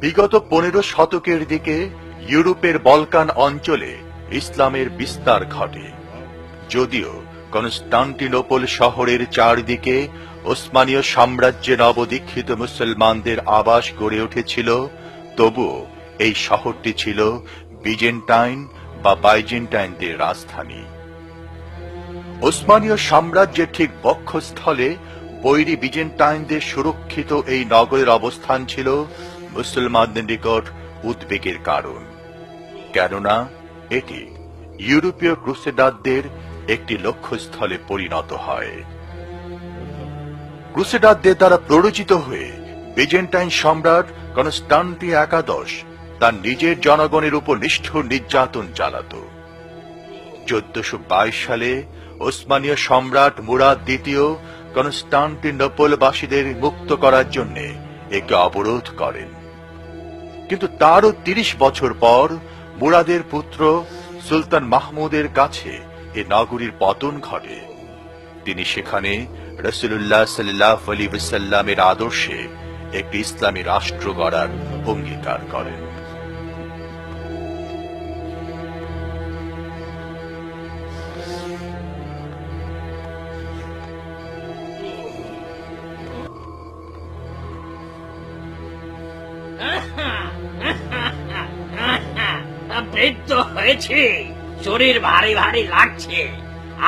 বিগত 15 শতকের দিকে ইউরোপের বলকান অঞ্চলে ইসলামের বিস্তার ঘটে। যদিও কনস্টান্টিনোপল শহরের চারদিকে ওসমানীয় সাম্রাজ্যে নবদীক্ষিত মুসলমানদের আবাস গড়ে উঠেছিল, তবুও এই শহরটি ছিল বিজেন্টাইন বা বাইজেন্টাইনদের রাজধানী। ওসমানীয় সাম্রাজ্যের ঠিক বক্ষস্থলে বৈরী বিজেন্টাইনদের সুরক্ষিত এই নগরের অবস্থান ছিল মুসলমানদের নিকট উদ্বেগের কারণ, কেননা এটি ইউরোপীয় ক্রুসেডারদের একটি লক্ষ্যস্থলে পরিণত হয়। ক্রুসেডারদের দ্বারা প্ররোচিত হয়ে বিজেন্টাইন সম্রাট কনস্টান্টিন একাদশ তার নিজের জনগণের উপর নিষ্ঠুর নির্যাতন চালাত। 1422 সালে ওসমানীয় সম্রাট মুরাদ দ্বিতীয় কনস্টান্টিনোপলবাসীদের মুক্ত করার জন্য একে অবরোধ করেন। কিন্তু তারও 30 বছর পর মুরাদের পুত্র সুলতান মাহমুদের কাছে এ নগরীর পতন ঘটে। তিনি সেখানে রাসূলুল্লাহ সাল্লাল্লাহু আলাইহি ওয়াসাল্লামের আদর্শে একটি ইসলামী রাষ্ট্র গড়ার অঙ্গীকার করেন। বৃদ্ধ হয়েছে, শরীর ভারী ভারী লাগছে।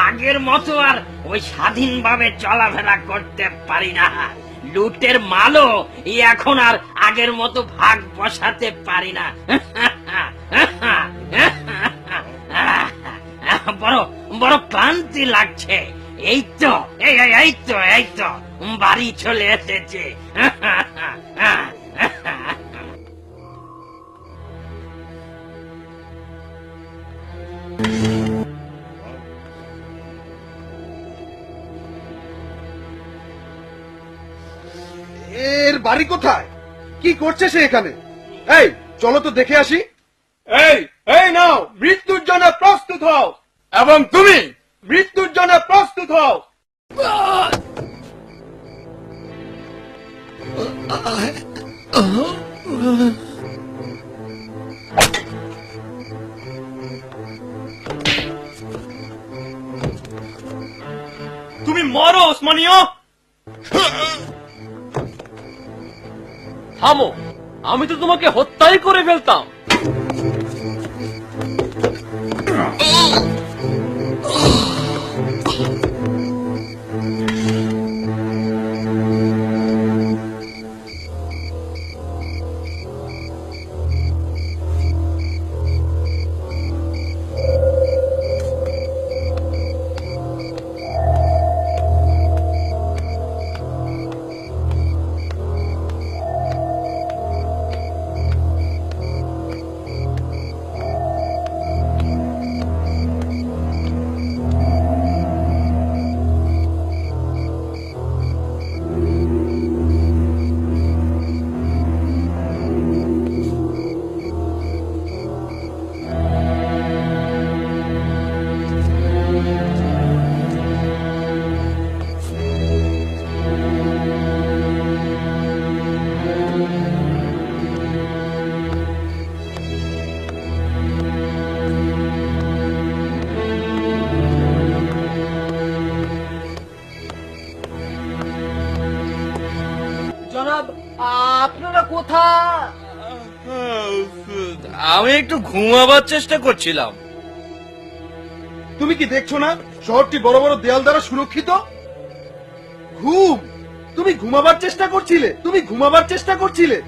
আগের মতো আর ওই স্বাধীনভাবে চলাফেরা করতে পারি না। লুটের মালও এখন আর আগের মতো ভাগ বসাতে পারি না। বড় বড় ক্লান্তি লাগছে। এই তো এই তো বাড়ি চলে এসেছে। এর বাড়ি কোথায়? কি করছে সে এখানে? এই চলো তো দেখে আসি। এই নাও, মৃত্যুর জন্য প্রস্তুত হও। এবং তুমি মৃত্যুর জন্য প্রস্তুত হও। তুমি মরো ওসমানীয়। থামো, আমি তো তোমাকে হত্যাই করে ফেলতাম। জনাব, আপনারা কোথায়? আমি একটু ঘুমাবার চেষ্টা করছিলাম। তুমি কি দেখছো না শহরটি বড় বড় দেয়াল দ্বারা সুরক্ষিত? ঘুম? তুমি ঘুমাবার চেষ্টা করছিলে? তুমি ঘুমাবার চেষ্টা করছিলে?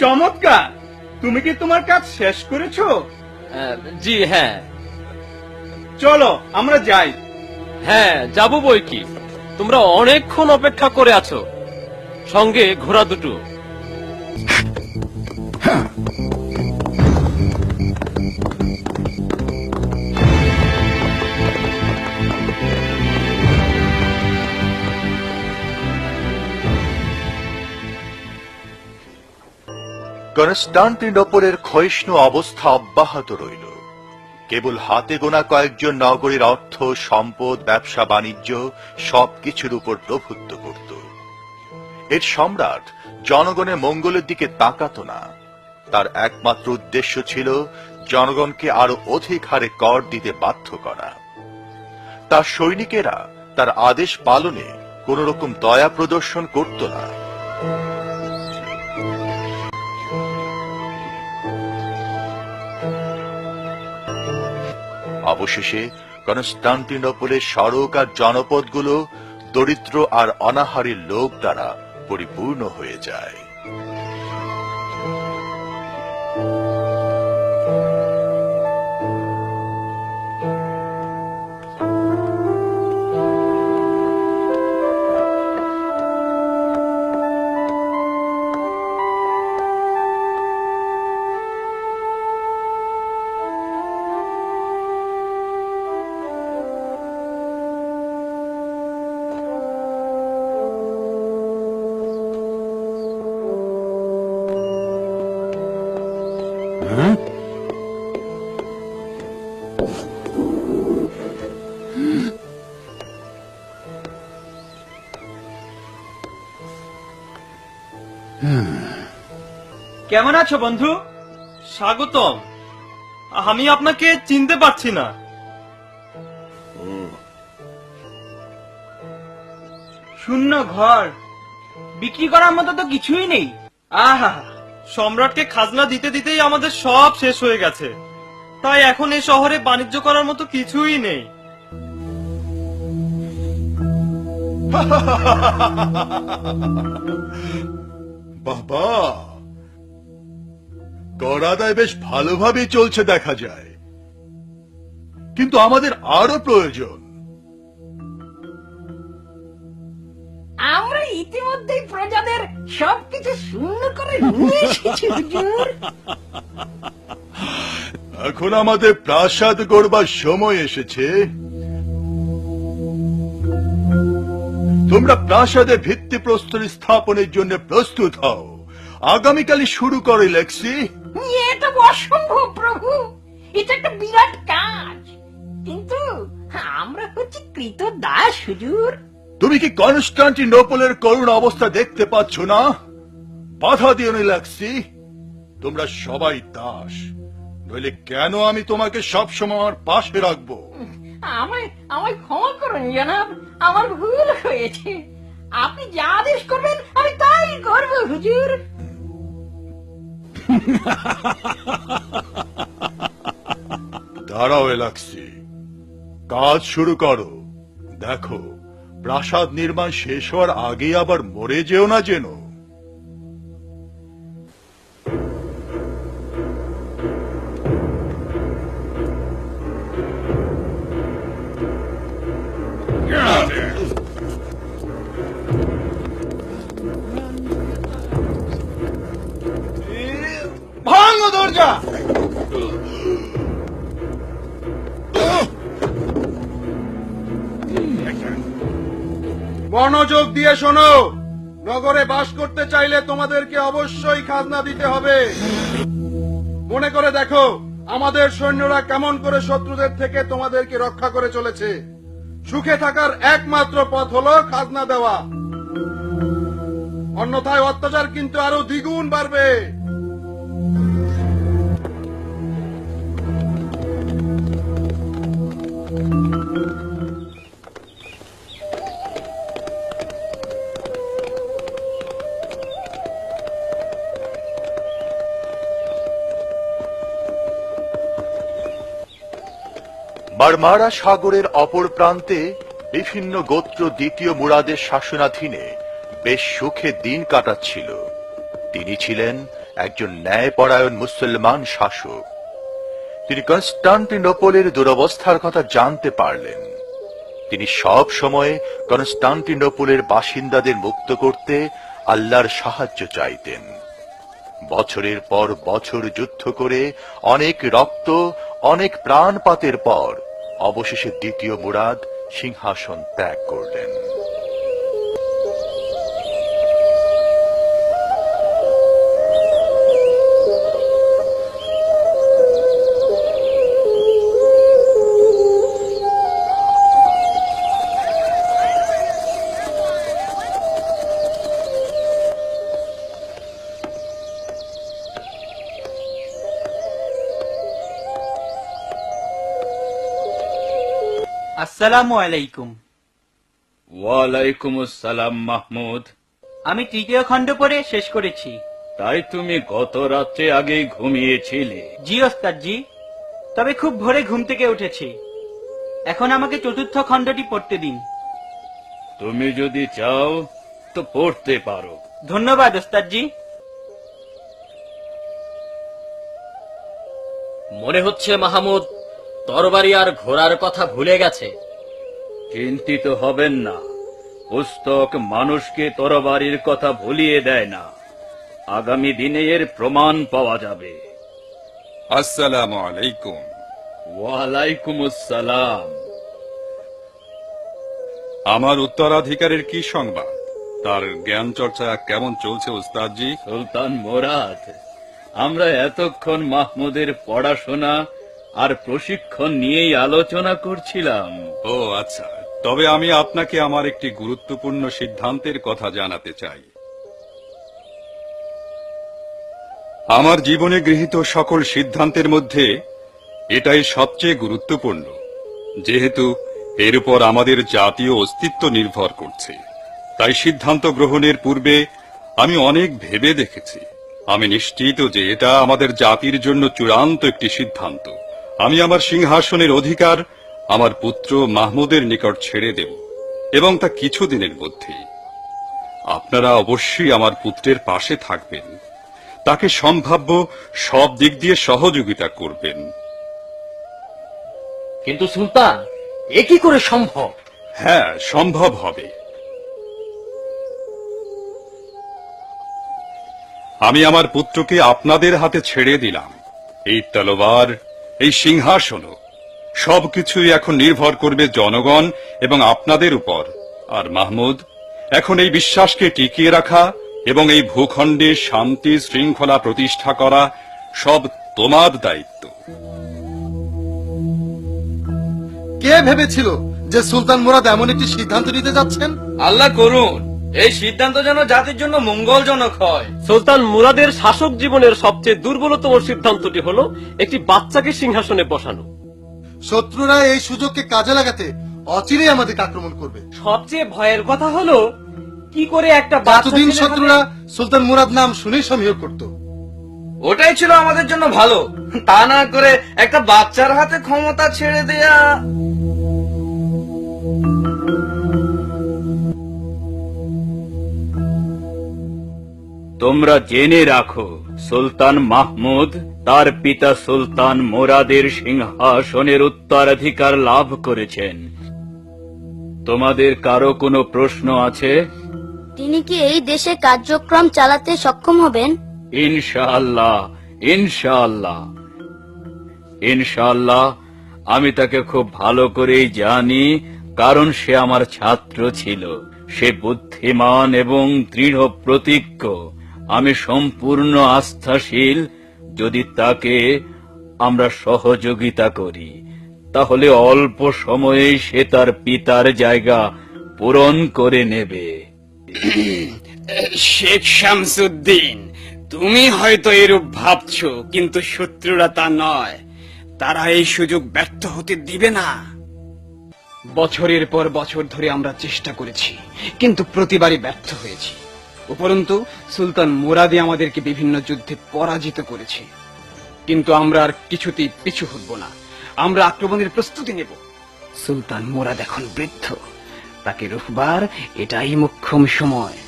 চমৎকার! তুমি কি তোমার কাজ শেষ করেছো? জি হ্যাঁ। চলো আমরা যাই। হ্যাঁ, যাবো বই কি। তোমরা অনেকক্ষণ অপেক্ষা করে আছো, সঙ্গে ঘোড়া দুটো। কনস্টান্টিনোপলের ক্ষয়িষ্ণু অবস্থা অব্যাহত রইল। কেবল হাতে গোনা কয়েকজন নগরীর অর্থ সম্পদ, ব্যবসা বাণিজ্য সবকিছুর উপর প্রভুত্ব করত। এর সম্রাট জনগণের মঙ্গলের দিকে তাকাত না। তার একমাত্র উদ্দেশ্য ছিল জনগণকে আরো অধিক হারে কর দিতে বাধ্য করা। তার সৈনিকেরা তার আদেশ পালনে কোন রকম দয়া প্রদর্শন করত না। অবশেষে কনস্টান্টিনোপলের সড়ক আর জনপদগুলো দরিদ্র আর অনাহারী লোক দ্বারা পরিপূর্ণ হয়ে যায়। কেমন আছো বন্ধু? স্বাগতম। আমি আপনাকে চিনতে পারছি না। শূন্য ঘর, বিক্রি করার মতো তো কিছুই নেই। আহা, সম্রাটকে খাজনা দিতে দিতেই আমাদের সব শেষ হয়ে গেছে, তাই এখন এই শহরে বাণিজ্য করার মতো কিছুই নেই। বাবা, কর আদায় বেশ ভালোভাবেই চলছে দেখা যায়, কিন্তু আমাদের আরো প্রয়োজন। আমরা ইতিমধ্যেই প্রজাদের সবকিছু শূন্য করে নিয়ে এসেছি হুজুর। এখন আমাদের প্রাসাদ গড়বার সময় এসেছে। তোমরা প্রাসাদের ভিত্তিপ্রস্তর স্থাপনের জন্য প্রস্তুত হও। আগামীকালই শুরু করে লেক্সি। এটা অসম্ভব প্রভু, এটা একটা বিরাট কাজ, কিন্তু আমরা হচ্ছে কৃতদাস হুজুর। তুমি কি কনস্টান্টিনোপলের করুণ অবস্থা দেখতে পাচ্ছ না? বাধা দিও না লেক্সি, তোমরা সবাই দাস, নইলে কেন আমি তোমাকে সবসময় আমার পাশে রাখবো? আমায় আমায় ক্ষমা করুন জনাব, আমার ভুল হয়েছে। আপনি যা আদেশ করবেন আমি তাই করব হুজুর। দাঁড়াও লেক্সি, কাজ শুরু করো। দেখো, প্রাসাদ নির্মাণ শেষ হওয়ার আগে আবার মরে যেও না যেন। ভাঙো দরজা। মনোযোগ দিয়ে শোনো, নগরে বাস করতে চাইলে তোমাদেরকে অবশ্যই খাজনা দিতে হবে। মনে করে দেখো আমাদের সৈন্যরা কেমন করে শত্রুদের থেকে তোমাদেরকে রক্ষা করে চলেছে। সুখে থাকার একমাত্র পথ হলো খাজনা দেওয়া, অন্যথায় অত্যাচার কিন্তু আরো দ্বিগুণ বাড়বে। মারমারা সাগরের অপর প্রান্তে বিভিন্ন গোত্র দ্বিতীয় মুরাদের শাসনাধীনে বেশ সুখে দিন কাটাচ্ছিল। তিনি ছিলেন একজন ন্যায়পরায়ণ মুসলমান শাসক। তিনি কনস্টান্টিনোপলের দুরবস্থার কথা জানতে পারলেন। তিনি সব সময় কনস্টান্টিনোপলের বাসিন্দাদের মুক্ত করতে আল্লাহর সাহায্য চাইতেন। বছরের পর বছর যুদ্ধ করে অনেক রক্ত, অনেক প্রাণপাতের পর অবশেষে দ্বিতীয় মুরাদ সিংহাসন ত্যাগ করলেন। আসসালামু আলাইকুম। ওয়ালাইকুম আসসালাম মাহমুদ। আমি তৃতীয় খণ্ড পড়ে শেষ করেছি। তাই তুমি গত রাত্রে আগেই ঘুমিয়েছিলে? জি ওস্তাদ জি, তবে খুব ভোরে ঘুম থেকে উঠেছি। এখন আমাকে চতুর্থ খণ্ডটি পড়তে দিন। তুমি যদি চাও তো পড়তে পারো। ধন্যবাদ ওস্তাদ জি। মনে হচ্ছে মাহমুদ তরবারি আর ঘোড়ার কথা ভুলে গেছে। চিন্তিত হবেন না, পুস্তক মানুষকে তরবারির কথা ভুলিয়ে দেয় না। আগামী দিনে এর প্রমাণ পাওয়া যাবে। আসসালামু আলাইকুম। ওয়ালাইকুম আসসালাম। আমার উত্তরাধিকারের কি সংবাদ? তার জ্ঞান চর্চা কেমন চলছে উস্তাদজি? সুলতান মোরাদ, আমরা এতক্ষণ মাহমুদের পড়াশোনা আর প্রশিক্ষণ নিয়েই আলোচনা করছিলাম। ও আচ্ছা, তবে আমি আপনাকে আমার একটি গুরুত্বপূর্ণ সিদ্ধান্তের কথা জানাতে চাই। আমার জীবনে গৃহীত সকল সিদ্ধান্তের মধ্যে এটাই সবচেয়ে গুরুত্বপূর্ণ, যেহেতু এর উপর আমাদের জাতীয় অস্তিত্ব নির্ভর করছে। তাই সিদ্ধান্ত গ্রহণের পূর্বে আমি অনেক ভেবে দেখেছি। আমি নিশ্চিত যে এটা আমাদের জাতির জন্য চূড়ান্ত একটি সিদ্ধান্ত। আমি আমার সিংহাসনের অধিকার আমার পুত্র মাহমুদের নিকট ছেড়ে দেব, এবং তা কিছুদিনের মধ্যেই। আপনারা অবশ্যই আমার পুত্রের পাশে থাকবেন, তাকে সম্ভাব্য সব দিক দিয়ে সহযোগিতা করবেন। কিন্তু সুলতান, এ কি করে সম্ভব? হ্যাঁ, সম্ভব হবে। আমি আমার পুত্রকে আপনাদের হাতে ছেড়ে দিলাম। এই তলোয়ার, এই সিংহাসন, সবকিছুই এখন নির্ভর করবে জনগণ এবং আপনাদের উপর। আর মাহমুদ, এখন এই বিশ্বাসকে টিকিয়ে রাখা এবং এই ভূখণ্ডে শান্তি শৃঙ্খলা প্রতিষ্ঠা করা সব তোমার দায়িত্ব। কে ভেবেছিল যে সুলতান মুরাদ এমন একটি সিদ্ধান্ত নিতে যাচ্ছেন? আল্লাহ করুন এই সিদ্ধান্ত যেন জাতির জন্য মঙ্গলজনক হয়। সুলতান মুরাদের শাসক জীবনের সবচেয়ে দুর্বলতম সিদ্ধান্তটি হলো একটি বাচ্চাকে সিংহাসনে বসানো। শত্রুরা এই সুযোগকে কাজে লাগাতে অচিরেই আমাদেরকে আক্রমণ করবে। সবচেয়ে ভয়ের কথা হলো কি করে একটা এতদিন শত্রুরা সুলতান মুরাদ নাম শুনেই সমীহ করত। ওটাই ছিল আমাদের জন্য ভালো, তা না করে একটা বাচ্চার হাতে ক্ষমতা ছেড়ে দেয়া। তোমরা জেনে রাখো, সুলতান মাহমুদ তার পিতা সুলতান মোরাদের সিংহাসনের উত্তরাধিকার লাভ করেছেন। তোমাদের কারো কোনো প্রশ্ন আছে? তিনি কি এই দেশে কার্যক্রম চালাতে সক্ষম হবেন? ইনশাআল্লাহ, ইনশাআল্লাহ, ইনশাআল্লাহ। আমি তাকে খুব ভালো করেই জানি, কারণ সে আমার ছাত্র ছিল। সে বুদ্ধিমান এবং দৃঢ় প্রতিজ্ঞ। আমি সম্পূর্ণ আস্থাশীল। যদি তাকে আমরা সহযোগিতা করি, তাহলে অল্প সময়েই সে তার পিতার জায়গা পূরণ করে নেবে। শেখ শামসুদ্দিন, তুমি হয়তো এরূপ ভাবছো, কিন্তু শত্রুরা তা নয়। তারা এই সুযোগ ব্যর্থ হতে দিবে না। বছরের পর বছর ধরে আমরা চেষ্টা করেছি, কিন্তু প্রতিবারই ব্যর্থ হয়েছি। উপরন্তু সুলতান মুরাদি আমাদেরকে বিভিন্ন যুদ্ধে পরাজিত করেছে। কিন্তু আমরা আর কিছুতেই পিছু হটব না। আমরা আক্রমণের প্রস্তুতি নেব। সুলতান মুরাদ এখন বৃদ্ধ, তাকে রুখবার এটাই মোক্ষম সময়।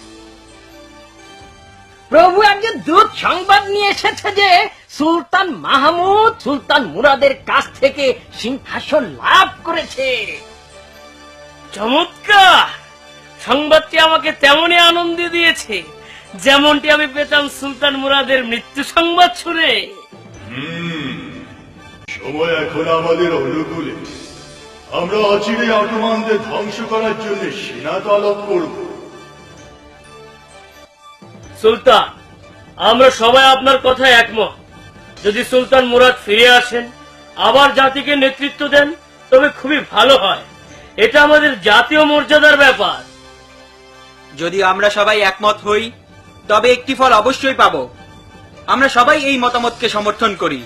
প্রভু একজন দূত সংবাদ নিয়ে এসেছে যে সুলতান মাহমুদ সুলতান মুরাদের কাছ থেকে সিংহাসন লাভ করেছে। চমৎকার! সংবাদটি আমাকে তেমনই আনন্দ দিয়েছে যেমনটি আমি পেতাম সুলতান মুরাদের মৃত্যু সংবাদ শুনে। সময় এখন আমাদের অনুকূলে। আমরা অচিরে অটোমানদের ধ্বংস করার জন্য সেনা তলব করব। সুলতান, আমরা সবাই আপনার কথায় একমত। যদি সুলতান মুরাদ ফিরে আসেন, আবার জাতিকে নেতৃত্ব দেন, তবে খুবই ভালো হয়। এটা আমাদের জাতীয় মর্যাদার ব্যাপার। যদি আমরা সবাই একমত হই, তবে একটি ফল অবশ্যই পাব। আমরা সবাই এই মতামতকে সমর্থন করি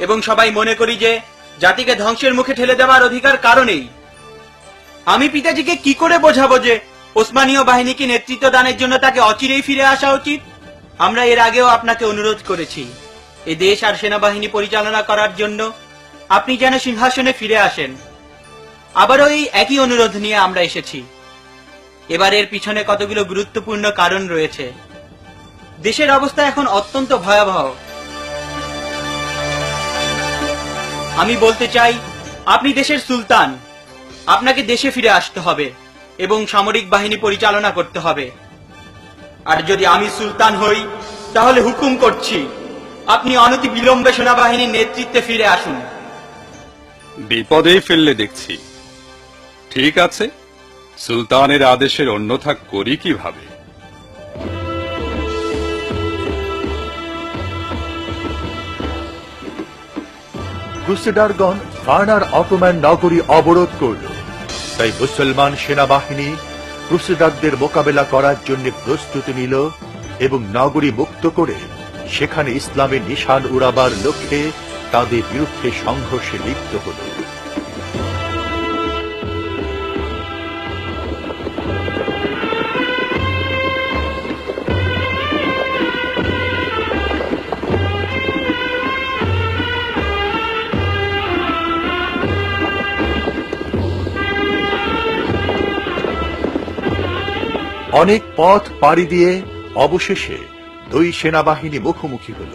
এবং সবাই মনে করি যে জাতিকে ধ্বংসের মুখে ঠেলে দেওয়ার অধিকার কারণেই। আমি পিতাজিকে কি করে বোঝাবো যে ওসমানীয় বাহিনীকে নেতৃত্ব দানের জন্য তাকে অচিরেই ফিরে আসা উচিত? আমরা এর আগেও আপনাকে অনুরোধ করেছি, এ দেশ আর সেনাবাহিনী পরিচালনা করার জন্য আপনি যেন সিংহাসনে ফিরে আসেন। আবারও এই একই অনুরোধ নিয়ে আমরা এসেছি। এবার এর পিছনে কতগুলো গুরুত্বপূর্ণ কারণ রয়েছে। দেশের অবস্থা এখন অত্যন্ত ভয়াবহ। আমি বলতে চাই, আপনি দেশের সুলতান। আপনাকে দেশে ফিরে আসতে হবে এবং সামরিক বাহিনী পরিচালনা করতে হবে। আর যদি আমি সুলতান হই, তাহলে হুকুম করছি, আপনি অনতি বিলম্বে সেনাবাহিনীর নেতৃত্বে ফিরে আসুন। বিপদেই ফেললে দেখছি। ঠিক আছে, সুলতানের আদেশের অন্যথা করি কিভাবে? ক্রুসেডারগণ ভার্নার অটোম্যান নগরী অবরোধ করল। তাই মুসলমান সেনাবাহিনী ক্রুসেডারদের মোকাবেলা করার জন্য প্রস্তুতি নিল এবং নগরী মুক্ত করে সেখানে ইসলামের নিশান উড়াবার লক্ষ্যে তাদের বিরুদ্ধে সংঘর্ষে লিপ্ত হল। অনেক পথ পাড়ি দিয়ে অবশেষে দুই সেনাবাহিনী মুখোমুখি হল।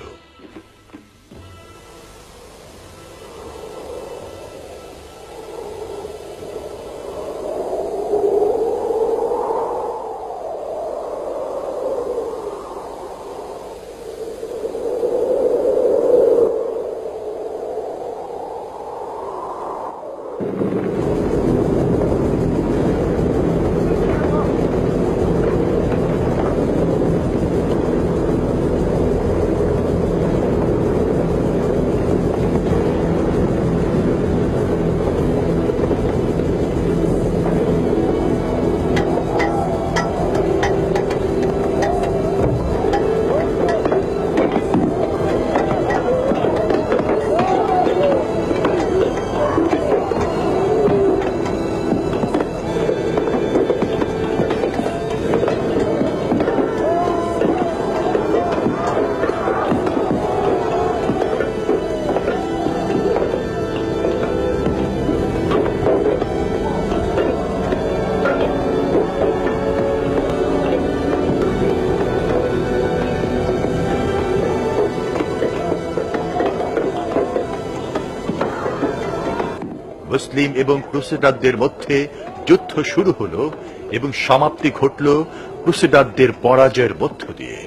মুসলিম এবং ক্রুসেডারদের মধ্যে যুদ্ধ শুরু হলো এবং সমাপ্তি ঘটল ক্রুসেডারদের পরাজয়ের মধ্য দিয়ে।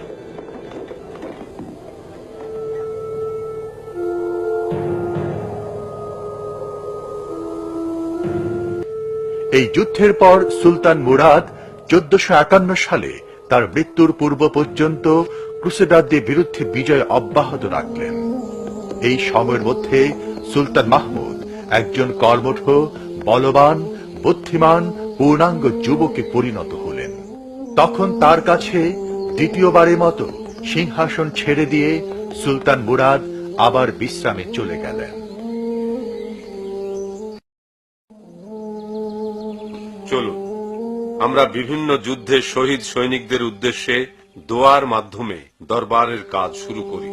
এই যুদ্ধের পর সুলতান মুরাদ 1451 সালে তার মৃত্যুর পূর্ব পর্যন্ত ক্রুসেডারদের বিরুদ্ধে বিজয় অব্যাহত রাখলেন। এই সময়ের মধ্যে সুলতান মাহমুদ একজন কর্মঠ, বলবান, বুদ্ধিমান, পূর্ণাঙ্গ যুবকে পরিণত হলেন। তখন তার কাছে দ্বিতীয়বারের মতো সিংহাসন ছেড়ে দিয়ে সুলতান মুরাদ আবার বিশ্রামে চলে গেলেন। চলুন আমরা বিভিন্ন যুদ্ধে শহীদ সৈনিকদের উদ্দেশ্যে দোয়ার মাধ্যমে দরবারের কাজ শুরু করি।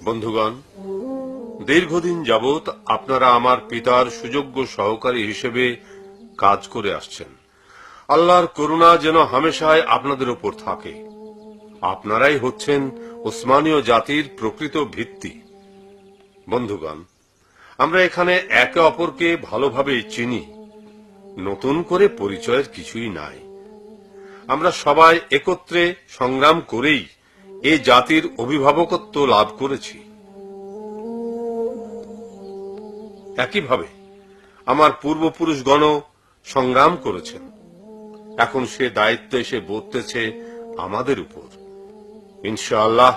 বন্ধুগণ, দীর্ঘদিন যাবৎ আপনারা আমার পিতার সুযোগ্য সহকারী হিসেবে কাজ করে আসছেন। আল্লাহর করুণা যেন হামেশাই আপনাদের উপর থাকে। আপনারাই হচ্ছেন ওসমানীয় জাতির প্রকৃত ভিত্তি। বন্ধুগণ, আমরা এখানে একে অপরকে ভালোভাবে চিনি, নতুন করে পরিচয়ের কিছুই নাই। আমরা সবাই একত্রে সংগ্রাম করেই এ জাতির অভিভাবকত্ব লাভ করেছি। একইভাবে আমার পূর্বপুরুষগণ সংগ্রাম করেছেন। এখন সে দায়িত্ব এসে বর্তেছে আমাদের উপর। ইনশাআল্লাহ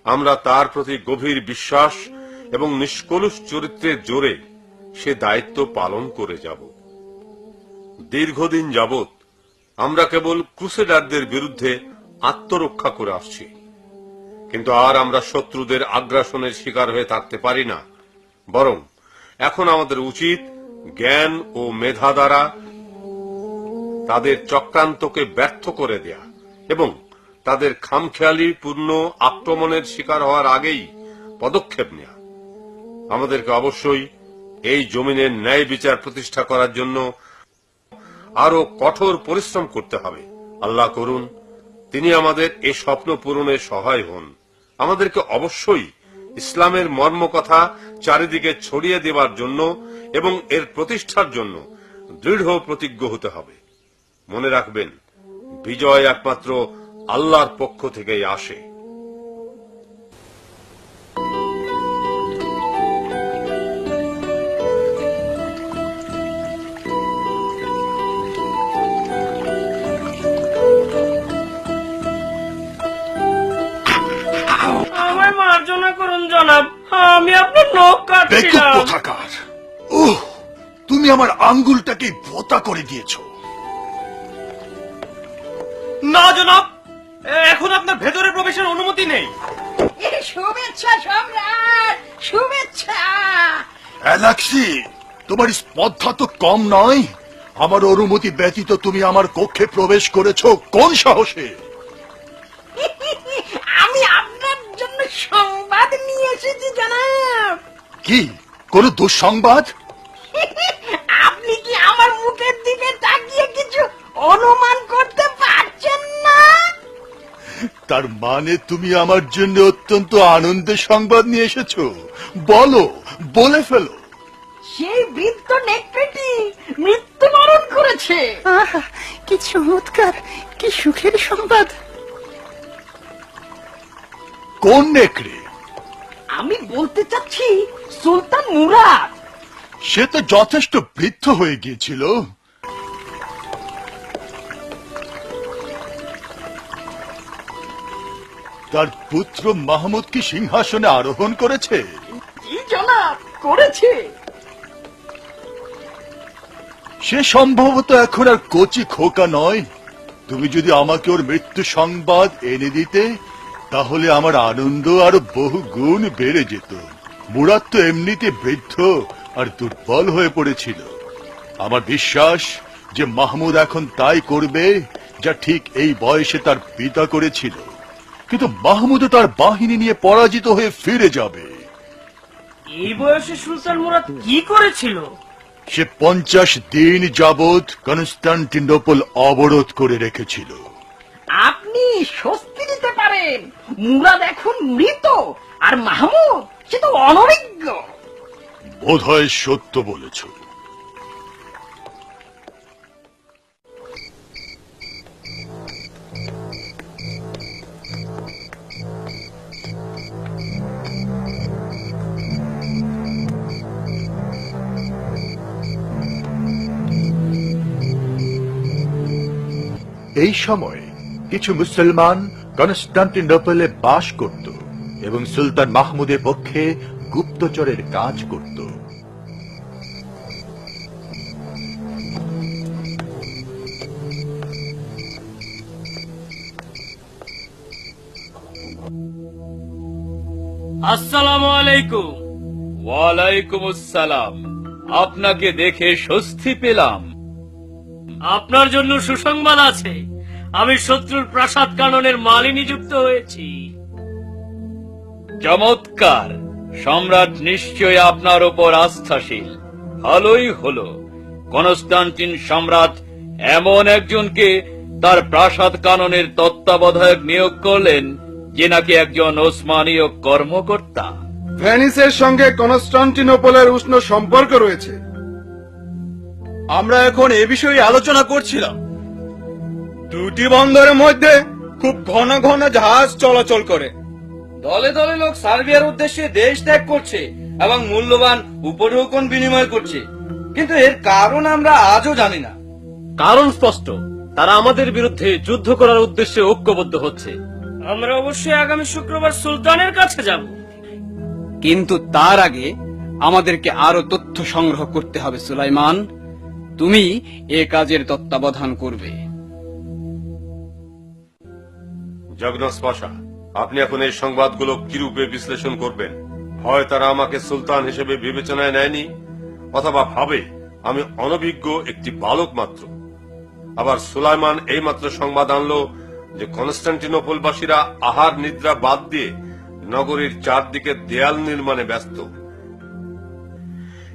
আমরা তার প্রতি গভীর বিশ্বাস এবং নিষ্কলুষ চরিত্রের জোরে সে দায়িত্ব পালন করে যাব। দীর্ঘদিন যাবৎ আমরা কেবল ক্রুসেডারদের বিরুদ্ধে আত্মরক্ষা করে আসছি, কিন্তু আর আমরা শত্রুদের আগ্রাসনের শিকার হয়ে থাকতে পারি না। বরং এখন আমাদের উচিত জ্ঞান ও মেধা দ্বারা তাদের চক্রান্তকে ব্যর্থ করে দেয়া এবং তাদের খামখেয়ালি পূর্ণ আক্রমণের শিকার হওয়ার আগেই পদক্ষেপ নেয়া। আমাদেরকে অবশ্যই এই জমিনের ন্যায় বিচার প্রতিষ্ঠা করার জন্য আরো কঠোর পরিশ্রম করতে হবে। আল্লাহ করুন তিনি আমাদের এই স্বপ্ন পূরণে সহায় হন। আমাদেরকে অবশ্যই ইসলামের মর্ম কথা চারিদিকে ছড়িয়ে দেওয়ার জন্য এবং এর প্রতিষ্ঠার জন্য দৃঢ় প্রতিজ্ঞ হতে হবে। মনে রাখবেন, বিজয় একমাত্র আল্লাহর পক্ষ থেকেই আসে। আমায় মার্জনা করুন জনাব, আমি আপনার নখ কাটছিলাম। ওহ, তুমি আমার আঙ্গুলটাকে ভোঁতা করে দিয়েছো। না জনাব, এখন আপনার ভেতরে প্রবেশের অনুমতি নেই। শুভেচ্ছা সম্রাট, শুভেচ্ছা। অ্যালেক্সি, তোমার স্পর্ধা তো কম নয়। আমার অনুমতি ব্যতীত তুমি আমার কক্ষে প্রবেশ করেছো কোন সাহসে? আমি আপনার জন্য সংবাদ নিয়ে এসেছি জনাব। কি, কোন দুঃসংবাদ? আপনি কি আমার মুখের দিকে তাকিয়ে কিছু অনুমান করতে পারছেন না? তার মানে তুমি আমার জন্য অত্যন্ত আনন্দের সংবাদ নিয়ে এসেছো। বলো, বলে ফেলো। সেই বৃদ্ধ নেকড়েটি মৃত্যুবরণ করেছে। কি চমৎকার, কি সুখের সংবাদ। কোন নেকড়ে? আমি বলতে চাচ্ছি সুলতান মুরাদ। সে তো যথেষ্ট বৃদ্ধ হয়ে গিয়েছিল। তার পুত্র মাহমুদ কি সিংহাসনে আরোহণ করেছে? জি জনাব, করেছে। সে সম্ভবত এখন আর কচি খোকা নয়। তুমি যদি আমাকে ওর মৃত্যু সংবাদ এনে দিতে, তাহলে আমার আনন্দ আরো বহু গুণ বেড়ে যেত। মুরাদ তো এমনিতে বৃদ্ধ আর দুর্বল হয়ে পড়েছিল। আমার বিশ্বাস যে মাহমুদ এখন তাই করবে যা ঠিক এই বয়সে তার পিতা করেছিল। কিন্তু মাহমুদও তার বাহিনী নিয়ে পরাজিত হয়ে ফিরে যাবে। এই বয়সে সুলতান মুরাদ কি করেছিল? সে 50 দিন যাবৎ কনস্টান্টিনোপল অবরোধ করে রেখেছিল। আপনি স্বস্তি দিতে পারেন, মুরাদ এখন মৃত, আর মাহমুদ সে তো অনভিজ্ঞ। বোধহয় সত্য বলেছ। এই সময় কিছু মুসলমান কনস্টান্টিনোপলে বাস করত এবং সুলতান মাহমুদের পক্ষে গুপ্তচরের কাজ করত। আসসালামু আলাইকুম। ওয়ালাইকুম আসসালাম। আপনাকে দেখে স্বস্তি পেলাম। আপনার জন্য সুসংবাদ আছে, আমি শত্রুর প্রাসাদ কাননের মালি নিযুক্ত হয়েছি। চমৎকার! সম্রাট নিশ্চয় আপনার উপর আস্থাশীল। ভালোই হলো, কনস্টান্টিন সম্রাট এমন একজনকে তার প্রাসাদ কাননের তত্ত্বাবধায়ক নিয়োগ করলেন যে নাকি একজন ওসমানীয় কর্মকর্তা। ভেনিসের সঙ্গে কনস্টান্টিনোপলের উষ্ণ সম্পর্ক রয়েছে। আমরা এখন এ বিষয়ে আলোচনা করছিলাম। দুটি বন্দরের মধ্যে খুব ঘন ঘন জাহাজ চলাচল করে। দলে দলে লোক সার্বিয়ার উদ্দেশ্যে দেশ ত্যাগ করছে এবং মূল্যবান উপঢৌকন বিনিময় করছে, কিন্তু এর কারণ আমরা আজও জানি না। কারণ স্পষ্ট, তারা আমাদের বিরুদ্ধে যুদ্ধ করার উদ্দেশ্যে ঐক্যবদ্ধ হচ্ছে। আমরা অবশ্যই আগামী শুক্রবার সুলতানের কাছে যাব। কিন্তু তার আগে আমাদেরকে আরো তথ্য সংগ্রহ করতে হবে। সুলাইমান, তুমি এ কাজের তত্ত্বাবধান করবে। জগন্নাথ পাশা, আপনি এখন এই সংবাদগুলো কিরূপে বিশ্লেষণ করবেন? হয় তারা আমাকে সুলতান হিসেবে বিবেচনায় নেয়নি, অথবা ভাবে আমি অনভিজ্ঞ একটি বালক মাত্র। আবার সুলাইমান এই মাত্র সংবাদ আনলো যে কনস্টান্টিনোপলবাসীরা আহার নিদ্রা বাদ দিয়ে নগরীর চারদিকে দেয়াল নির্মাণে ব্যস্ত।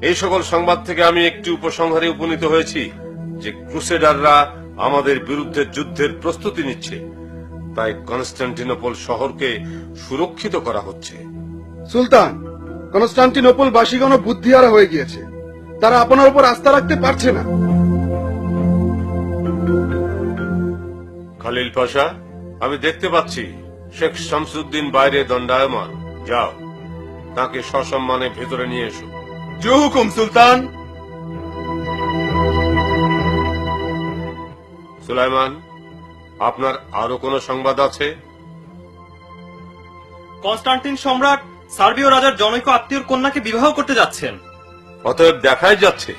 এই সকল সংবাদ থেকে আমি একটি উপসংহারে উপনীত হয়েছি যে ক্রুসেডাররা আমাদের বিরুদ্ধে যুদ্ধের প্রস্তুতি নিচ্ছে, তাই কনস্টান্টিনোপল শহরকে সুরক্ষিত করা হচ্ছে। সুলতান, কনস্টান্টিনোপল বাসীগণ বুদ্ধিহারা হয়ে গিয়েছে, তারা আপনার উপর আস্থা রাখতে পারছে না। খালিল পাশা, আমি দেখতে পাচ্ছি শেখ শামসুদ্দিন বাইরে দণ্ডায়মান। যাও, তাকে সসম্মানে ভেতরে নিয়ে এসো। জো হুকুম সুলতান। সুলাইমান, আপনার আরো কোন সংবাদ আছে? কনস্টান্টিন সম্রাট সার্বীয় রাজার জনৈক আত্মীয়র কন্যাকে বিবাহ করতে যাচ্ছেন। অতএব দেখাই যাচ্ছে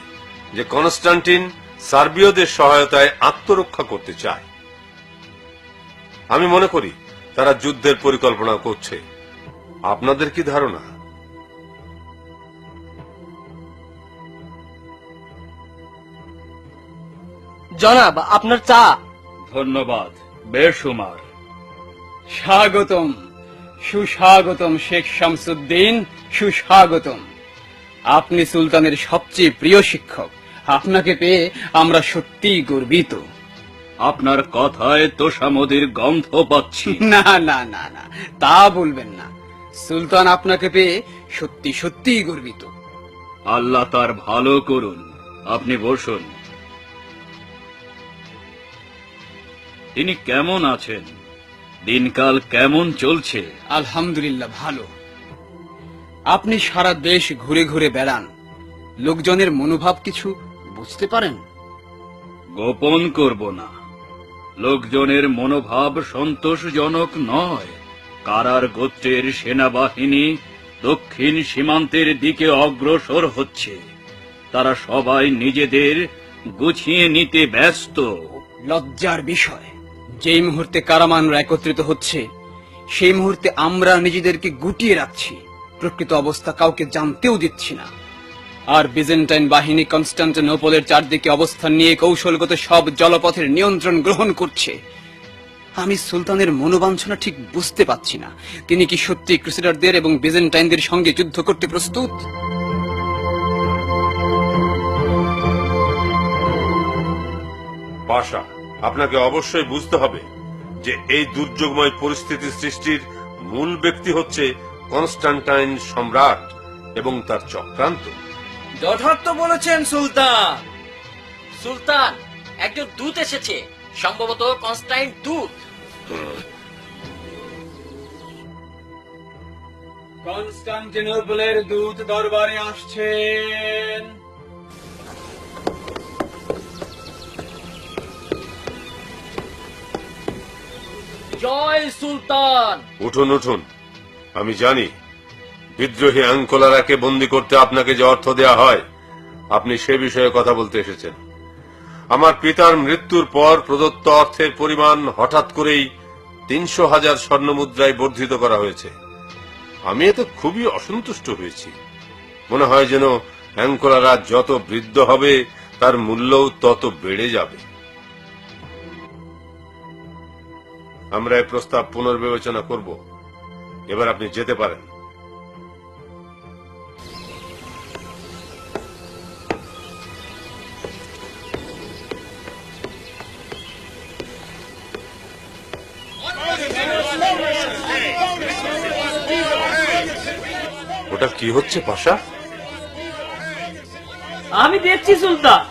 যে কনস্টান্টিন সার্বীয়দের সহায়তায় আত্মরক্ষা করতে চায়। আমি মনে করি তারা যুদ্ধের পরিকল্পনা করছে। আপনাদের কি ধারণা? জনাব, আপনার চা। ধন্যবাদ, বেশুমার। স্বাগতম, সুস্বাগতম শেখ শামসুদ্দিন, সুস্বাগতম। আপনি সুলতানের সবচেয়ে প্রিয় শিক্ষক। আপনাকে পেয়ে আমরা সত্যিই গর্বিত। আপনার কথায় তোষামদির গন্ধ পাচ্ছি। না না না না, তা বলবেন না। সুলতান আপনাকে পেয়ে সত্যি সত্যিই গর্বিত। আল্লাহ তার ভালো করুন। আপনি বসুন। তিনি কেমন আছেন? দিনকাল কেমন চলছে? আলহামদুলিল্লাহ, ভালো। আপনি সারা দেশ ঘুরে ঘুরে বেড়ান, লোকজনের মনোভাব কিছু বুঝতে পারেন? গোপন করব না, লোকজনের মনোভাব সন্তোষজনক নয়। কারার গোত্রের সেনাবাহিনী দক্ষিণ সীমান্তের দিকে অগ্রসর হচ্ছে। তারা সবাই নিজেদের গুছিয়ে নিতে ব্যস্ত। লজ্জার বিষয়, যেই মুহূর্তে কারামানরা একত্রিত হচ্ছে সেই মুহূর্তে আমরা নিজেদেরকে গুটিয়ে রাখছি, প্রকৃত অবস্থা কাউকে জানতেও দিচ্ছি না। আর বিজেন্টাইন বাহিনী কনস্টান্টিনোপলের চারদিকে অবস্থান নিয়ে কৌশলগত সব জলপথের নিয়ন্ত্রণ গ্রহণ করছে। আমি সুলতানের মনোবাঞ্ছনা ঠিক বুঝতে পারছি না। তিনি কি সত্যি ক্রুসেডারদের এবং বিজেন্টাইনদের সঙ্গে যুদ্ধ করতে প্রস্তুত? পাশা, আপনাকে অবশ্যই বুঝতে হবে যে এই দুর্যোগময় পরিস্থিতি সৃষ্টির মূল ব্যক্তি হচ্ছে কনস্টান্টাইন সম্রাট এবং তার চক্রান্ত। যথার্থ বলেছেন সুলতান। সুলতান, একজন দূত এসেছে, সম্ভবত কনস্টাইন দূত। কনস্টান্টিনোপলের দূত দরবারে আসছেন। জয় সুলতান। উঠুন উঠুন, আমি জানি বিদ্রোহী অ্যাঙ্কোলারাকে বন্দী করতে আপনাকে যে অর্থ দেয়া হয়, আপনি সে বিষয়ে কথা বলতে এসেছেন। আমার পিতার মৃত্যুর পর প্রদত্ত অর্থের পরিমাণ হঠাৎ করেই ৩০০,০০০ স্বর্ণমুদ্রায় বর্ধিত করা হয়েছে। আমি এতে খুবই অসন্তুষ্ট হয়েছি। মনে হয় যেন অ্যাঙ্কোলারা যত বৃদ্ধ হবে তার মূল্যও তত বেড়ে যাবে। আমরা এই প্রস্তাব পুনর্বিবেচনা করব। এবার আপনি যেতে পারেন। ওটা কি হচ্ছে পাশা? আমি দেখছি সুলতান,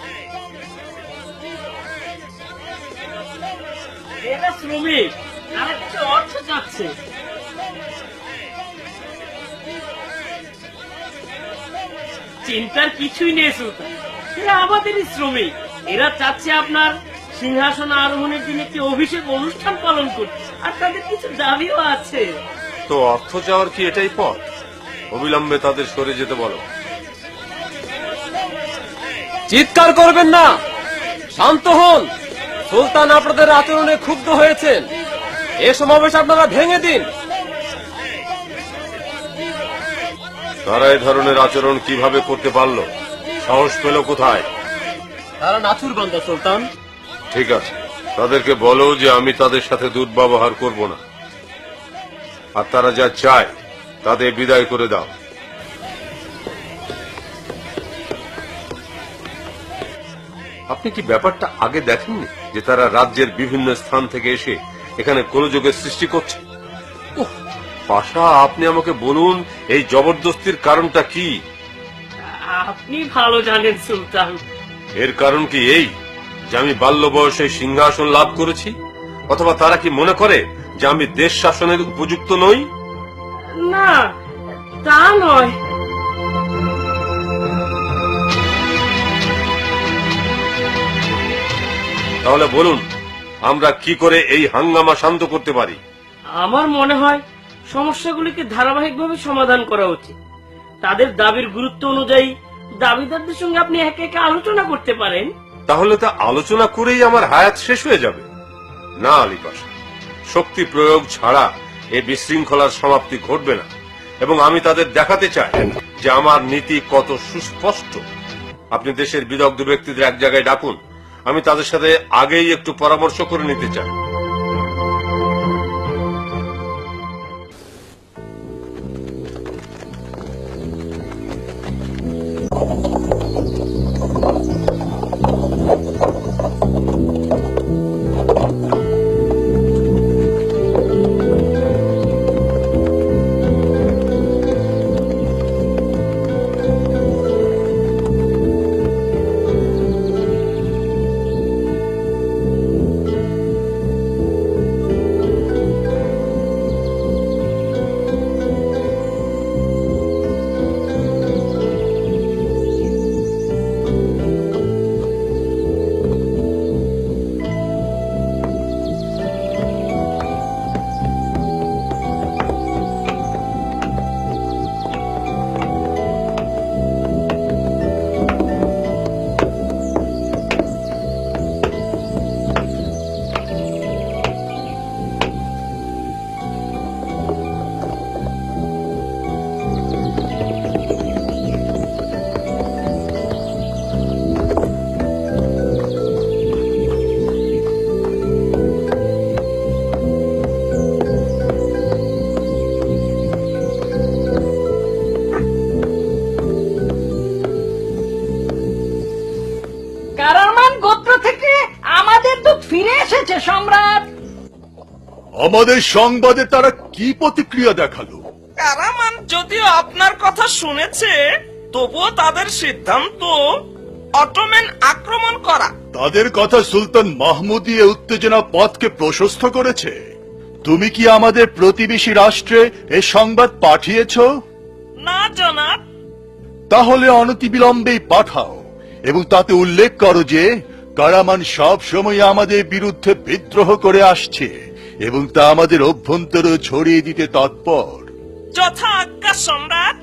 এরা শ্রমিক, তারা কিছু অর্থ চাচ্ছে। চিন্তার কিছুই নেই সুলতান, এরা আমাদেরই শ্রমিক। এরা চাচ্ছে আপনার সিংহাসন আরোহণের দিন একটি অভিষেক অনুষ্ঠান পালন করতে, আর তাদের কিছু দাবিও আছে। তো অর্থ চাওয়ার কি এটাই পথ? অবিলম্বে তাদের সরে যেতে বলো। চিৎকার করবেন না, শান্ত হন। সুলতান আপনাদের আচরণে ক্ষুব্ধ হয়েছেন। এ সমাবেশ আপনারা ভেঙে দিন। তারা এ ধরনের আচরণ কিভাবে করতে পারলো? সাহস পেল কোথায়? তারা নাথুর বান্দা সুলতান। ঠিক আছে, তাদেরকে বলো যে আমি তাদের সাথে দুর্ব্যবহার করব না, আর তারা যা চায় তাদের বিদায় করে দাও। আপনি কি ব্যাপারটা আগে দেখেননি যে তারা রাজ্যের বিভিন্ন স্থান থেকে এসে এখানে গোলযোগের সৃষ্টি করছে? উহ, পাশা, আপনি আমাকে বলুন এই জবরদস্তির কারণটা কি? আপনি ভালো জানেন সুলতান। এর কারণ কি এই যে আমি বাল্য বয়সে সিংহাসন লাভ করেছি? অথবা তারা কি মনে করে যে আমি দেশ শাসনের উপযুক্ত নই? না, তা নয়। তাহলে বলুন, আমরা কি করে এই হাঙ্গামা শান্ত করতে পারি? আমার মনে হয় সমস্যাগুলিকে ধারাবাহিকভাবে সমাধান করা উচিত। তাদের দাবির গুরুত্ব অনুযায়ী দাবিদারদের সঙ্গে আপনি একে একে আলোচনা করতে পারেন। তাহলে তা আলোচনা করেই আমার হায়াত শেষ হয়ে যাবে? না আলী পাশা, শক্তি প্রয়োগ ছাড়া এই বিশৃঙ্খলার সমাপ্তি ঘটবে না, এবং আমি তাদের দেখাতে চাই যে আমার নীতি কত সুস্পষ্ট। আপনি দেশের বিদগ্ধ ব্যক্তিদের এক জায়গায় ডাকুন, আমি তাদের সাথে আগেই একটু পরামর্শ করে নিতে চাই। সম্রাট। আমাদের সংবাদে তারা কি প্রতিক্রিয়া দেখালো? কারামান যদিও আপনার কথা শুনেছে, তবুও তাদের সিদ্ধান্ত অটোম্যান আক্রমণ করা। তাদের কথা সুলতান মাহমুদী এ উত্তেজনা পথকে প্রশস্ত করেছে। তুমি কি আমাদের প্রতিবেশী রাষ্ট্রে এ সংবাদ পাঠিয়েছ? না জনাব। তাহলে অনতিবিলম্বেই পাঠাও এবং তাতে উল্লেখ করো যে কারামান সব সময় আমাদের বিরুদ্ধে বিদ্রোহ করে আসছে এবং তা আমাদের অভ্যন্তরে ছড়িয়ে দিতে তৎপর। যথা আজ্ঞা সম্রাট।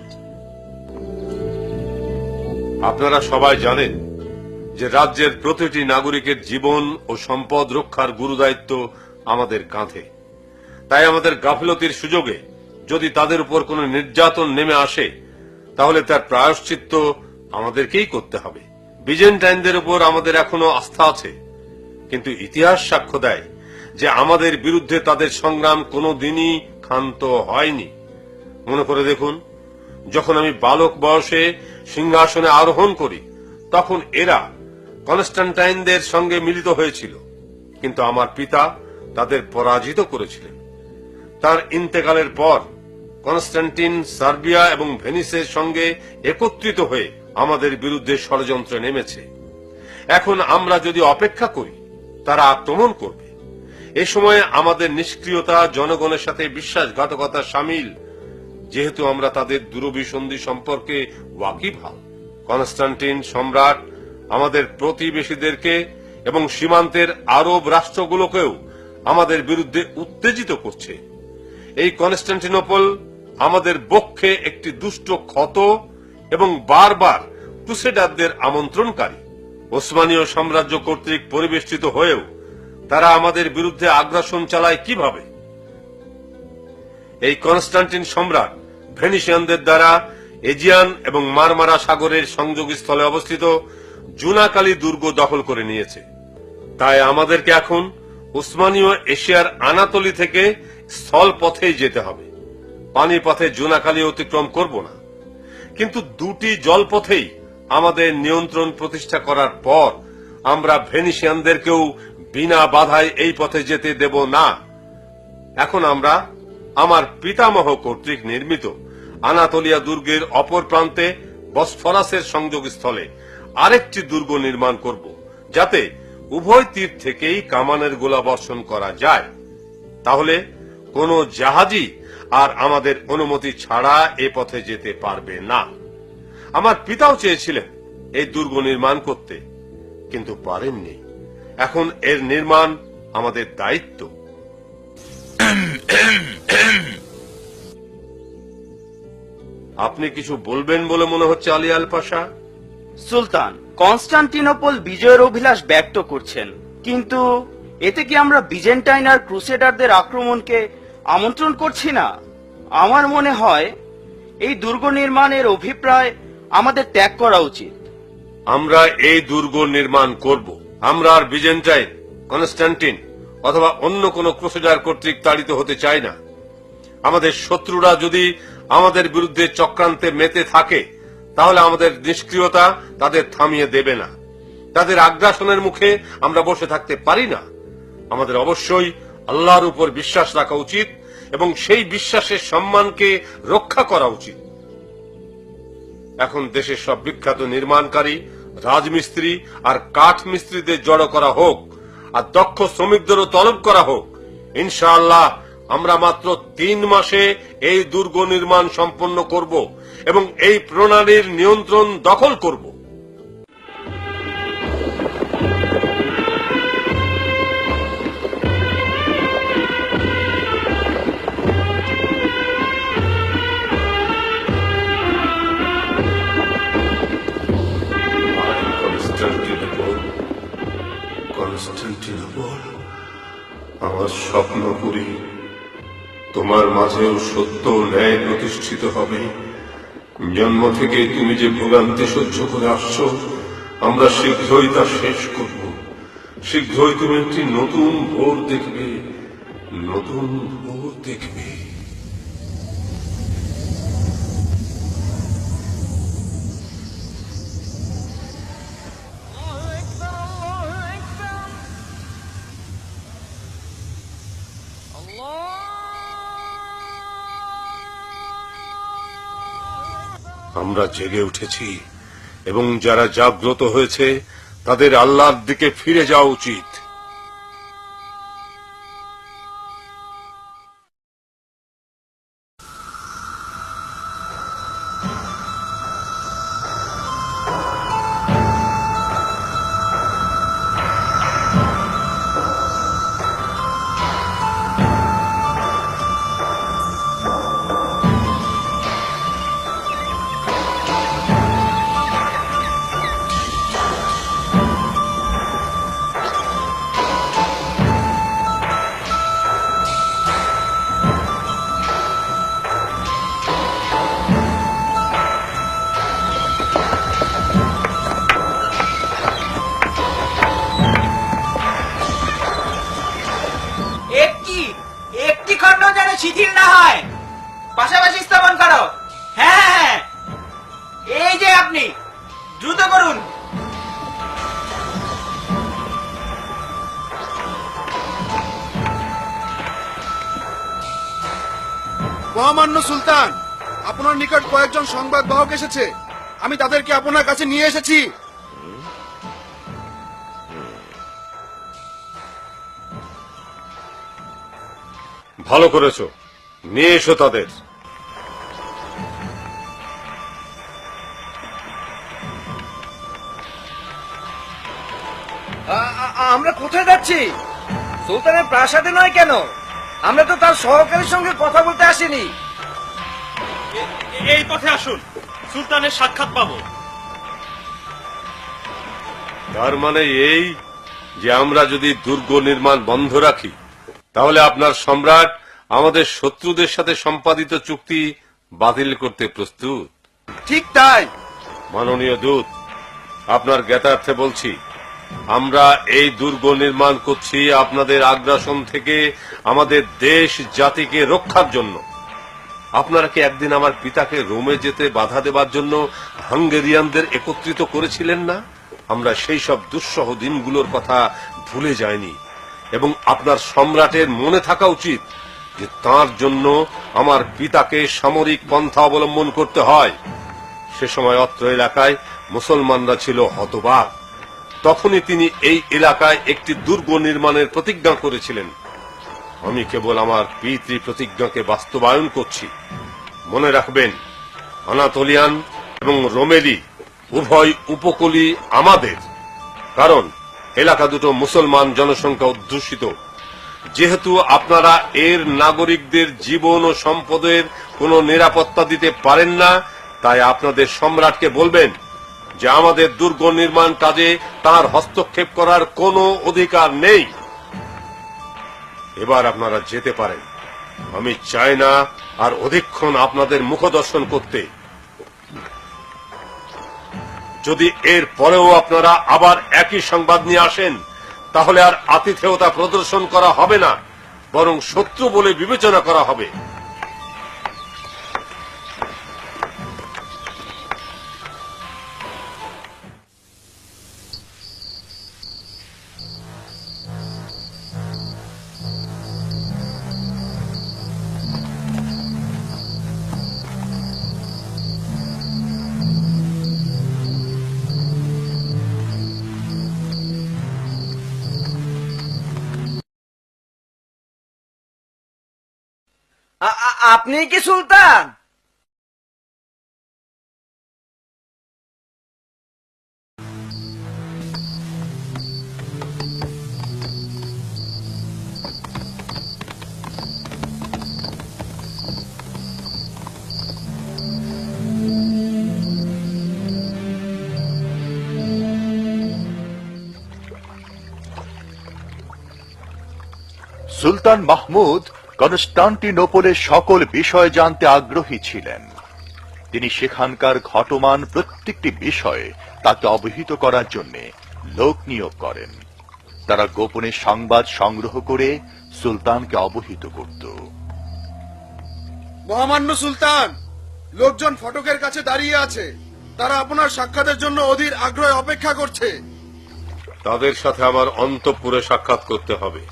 আপনারা সবাই জানেন যে রাজ্যের প্রতিটি নাগরিকের জীবন ও সম্পদ রক্ষার গুরুদায়িত্ব আমাদের কাঁধে। তাই আমাদের গাফিলতির সুযোগে যদি তাদের উপর কোনো নির্যাতন নেমে আসে, তাহলে তার প্রায়শ্চিত্ত আমাদেরকেই করতে হবে। বিজেন্টাইনদের উপর আমাদের এখনো আস্থা আছে, কিন্তু ইতিহাস সাক্ষ্য দেয় যে আমাদের বিরুদ্ধে তাদের সংগ্রাম কোনোদিনই ক্ষান্ত হয়নি। মনে করে দেখুন, যখন আমি বালক বয়সে সিংহাসনে আরোহণ করি, তখন এরা কনস্টান্টাইনদের সঙ্গে মিলিত হয়েছিল, কিন্তু আমার পিতা তাদের পরাজিত করেছিলেন। তার ইন্তেকালের পর কনস্টান্টিন সার্বিয়া এবং ভেনিসের সঙ্গে একত্রিত হয়ে আমাদের বিরুদ্ধে ষড়যন্ত্রে নেমেছে। এখন আমরা যদি অপেক্ষা করি, তারা আক্রমণ করবে। এ সময়ে আমাদের নিষ্ক্রিয়তা জনগণের সাথে বিশ্বাসঘাতকতা সামিল, যেহেতু আমরা তাদের দূরভিসন্ধি সম্পর্কে ওয়াকিবহাল। কনস্টান্টিন সম্রাট আমাদের প্রতিবেশীদেরকে এবং সীমান্তের আরব রাষ্ট্রগুলোকেও আমাদের বিরুদ্ধে উত্তেজিত করছে। এই কনস্টান্টিনোপল আমাদের বক্ষে একটি দুষ্ট ক্ষত এবং বারবার ক্রুসেডারদের আমন্ত্রণকারী। ওসমানীয় সাম্রাজ্য কর্তৃক পরিবেষ্টিত হয়েও তারা আমাদের বিরুদ্ধে আগ্রাসন চালায় কিভাবে? এই কনস্টান্টিন সম্রাট ভেনিসিয়ানদের দ্বারা এজিয়ান এবং মারমারা সাগরের সংযোগস্থলে অবস্থিত জুনাকালি দুর্গ দখল করে নিয়েছে। তাই আমাদেরকে এখন উসমানীয় এশিয়ার আনাতলি থেকে স্থল পথেই যেতে হবে। পানি পথে জুনাকালি অতিক্রম করব না, কিন্তু দুটি জলপথেই আমাদের নিয়ন্ত্রণ প্রতিষ্ঠা করার পর আমরা ভেনিসিয়ানদেরকেও বিনা বাধায় এই পথে যেতে দেব না। এখন আমরা আমার পিতামহ কর্তৃক নির্মিত আনাতোলিয়া দুর্গের অপর প্রান্তে বসফরাসের সংযোগস্থলে আরেকটি দুর্গ নির্মাণ করব, যাতে উভয় তীর থেকেই কামানের গোলা বর্ষণ করা যায়। তাহলে কোনো জাহাজই আর আমাদের অনুমতি ছাড়া এ পথে যেতে পারবে না। আমার পিতাও চেয়েছিলেন এই দুর্গ নির্মাণ করতে, কিন্তু পারেননি। এখন এর নির্মাণ আমাদের দায়িত্ব। আপনি কিছু বলবেন বলে মনে হচ্ছে আলী আল পাশা। সুলতান, কনস্টান্টিনোপল বিজয়ের অভিলাষ ব্যক্ত করছেন, কিন্তু এতে কি আমরা বিজেন্টাইন আর ক্রুসেডারদের আক্রমণকে আমন্ত্রণ করছি না? আমার মনে হয় এই দুর্গ নির্মাণের অভিপ্রায় আমাদের ত্যাগ করা উচিত। আমরা এই দুর্গ নির্মাণ করব। আমরা আর বিজেন্টাইন, কনস্টান্টিন অথবা অন্য কোন ক্রুসেডার কর্তৃক তাড়িত হতে চাই না। আমাদের শত্রুরা যদি আমাদের বিরুদ্ধে চক্রান্তে মেতে থাকে, তাহলে আমাদের নিষ্ক্রিয়তা তাদের থামিয়ে দেবে না। তাদের আগ্রাসনের মুখে আমরা বসে থাকতে পারি না। আমাদের অবশ্যই আল্লাহর উপর বিশ্বাস রাখা উচিত এবং সেই বিশ্বাসের সম্মানকে রক্ষা করা উচিত। এখন দেশের সব বিখ্যাত নির্মাণকারী, রাজমিস্ত্রি আর কাঠ মিস্ত্রিদের জড়ো করা হোক, আর দক্ষ শ্রমিকদেরও তলব করা হোক। ইনশাআল্লাহ আমরা মাত্র 3 মাসে এই দুর্গ নির্মাণ সম্পন্ন করব এবং এই প্রণালীর নিয়ন্ত্রণ দখল করব। কনস্টান্টিনোপল, আমার স্বপ্ন পুরী, তোমার মাঝেও সত্য ন্যায় প্রতিষ্ঠিত হবে। জন্ম থেকে তুমি যে ভোগান্তি সহ্য করে আসছো, আমরা শীঘ্রই তা শেষ করব। শীঘ্রই তুমি একটি নতুন ভোর দেখবে, নতুন ভোর দেখবে। আমরা জেগে উঠেছি এবং যারা জাগ্রত হয়েছে তাদের আল্লাহর দিকে ফিরে যাওয়া উচিত। একটি খণ্ড যেন শিথিল না হয়, পাশাপাশি স্থাপন করো। হ্যাঁ, এই যে আপনি দ্রুত করুন। মহামান্য সুলতান, আপনার নিকট কয়েকজন সংবাদ বাহক এসেছে, আমি তাদেরকে আপনার কাছে নিয়ে এসেছি। ভালো করেছো, নিয়ে এসো তাদের। আমরা কোথায় যাচ্ছি? সুলতানের প্রাসাদে নয় কেন? আমরা তো তার সহকারীর সঙ্গে কথা বলতে আসিনি। এই পথে আসুন, সুলতানের সাক্ষাৎ পাবো। তার মানে এই যে আমরা যদি দুর্গ নির্মাণ বন্ধ রাখি তাহলে আপনার সম্রাট আমাদের শত্রুদের সাথে সম্পাদিত চুক্তি বাতিল করতে প্রস্তুত। ঠিক তাই। মাননীয় দূত, আপনার জ্ঞাতার্থে বলছি, আমরা এই দুর্গ নির্মাণ করছি আপনাদের আগ্রাসন থেকে আমাদের দেশ জাতিকে রক্ষার জন্য। আপনারা কি একদিন আমার পিতাকে রোমে যেতে বাধা দেবার জন্য হাঙ্গেরিয়ানদের একত্রিত করেছিলেন না? আমরা সেই সব দুঃসহ দিনগুলোর কথা ভুলে যাইনি এবং আপনার সম্রাটের মনে থাকা উচিত যে তার জন্য আমার পিতাকে সামরিক পন্থা অবলম্বন করতে হয়। সে সময় অত্র এলাকায় মুসলমানরা ছিল হতবাক। তখনই তিনি এই এলাকায় একটি দুর্গ নির্মাণের প্রতিজ্ঞা করেছিলেন। আমি কেবল আমার পিতৃ প্রতিজ্ঞাকে বাস্তবায়ন করছি। মনে রাখবেন, আনাতোলিয়ান এবং রোমেলি উভয় উপকূলই আমাদের, কারণ এলাকা দুটো মুসলমান জনসংখ্যা অধ্যুষিত। যেহেতু আপনারা এর নাগরিকদের জীবন ও সম্পদের কোনো নিরাপত্তা দিতে পারেন না, তাই আপনাদের সম্রাটকে বলবেন যে আমাদের দুর্গ নির্মাণ কাজে তার হস্তক্ষেপ করার কোনো অধিকার নেই। এবার আপনারা যেতে পারেন। আমি চাই না আর অধিকক্ষণ আপনাদের মুখদর্শন করতে। যদি এর পরেও আপনারা আবার একই সংবাদ নিয়ে আসেন তাহলে আর আতিথেয়তা প্রদর্শন করা হবে না, বরং শত্রু বলে বিবেচনা করা হবে। আপনি কি সুলতান? সুলতান মাহমুদ কনস্টান্টিনোপলের সকল বিষয় জানতে আগ্রহী ছিলেন। তিনি সেখানকার ঘটমান প্রত্যেকটি বিষয়ে তাকে অবহিত করার জন্য লোক নিয়োগ করেন। তারা গোপনে সংবাদ সংগ্রহ করে সুলতানকে অবহিত করত। মহামান্য সুলতান, লোকজন ফটকের কাছে দাঁড়িয়ে আছে। তারা আপনার সাক্ষাতের জন্য অধীর আগ্রহে অপেক্ষা করছে। তাদের সাথে আমার অন্তঃপুরে সাক্ষাৎ করতে হবে।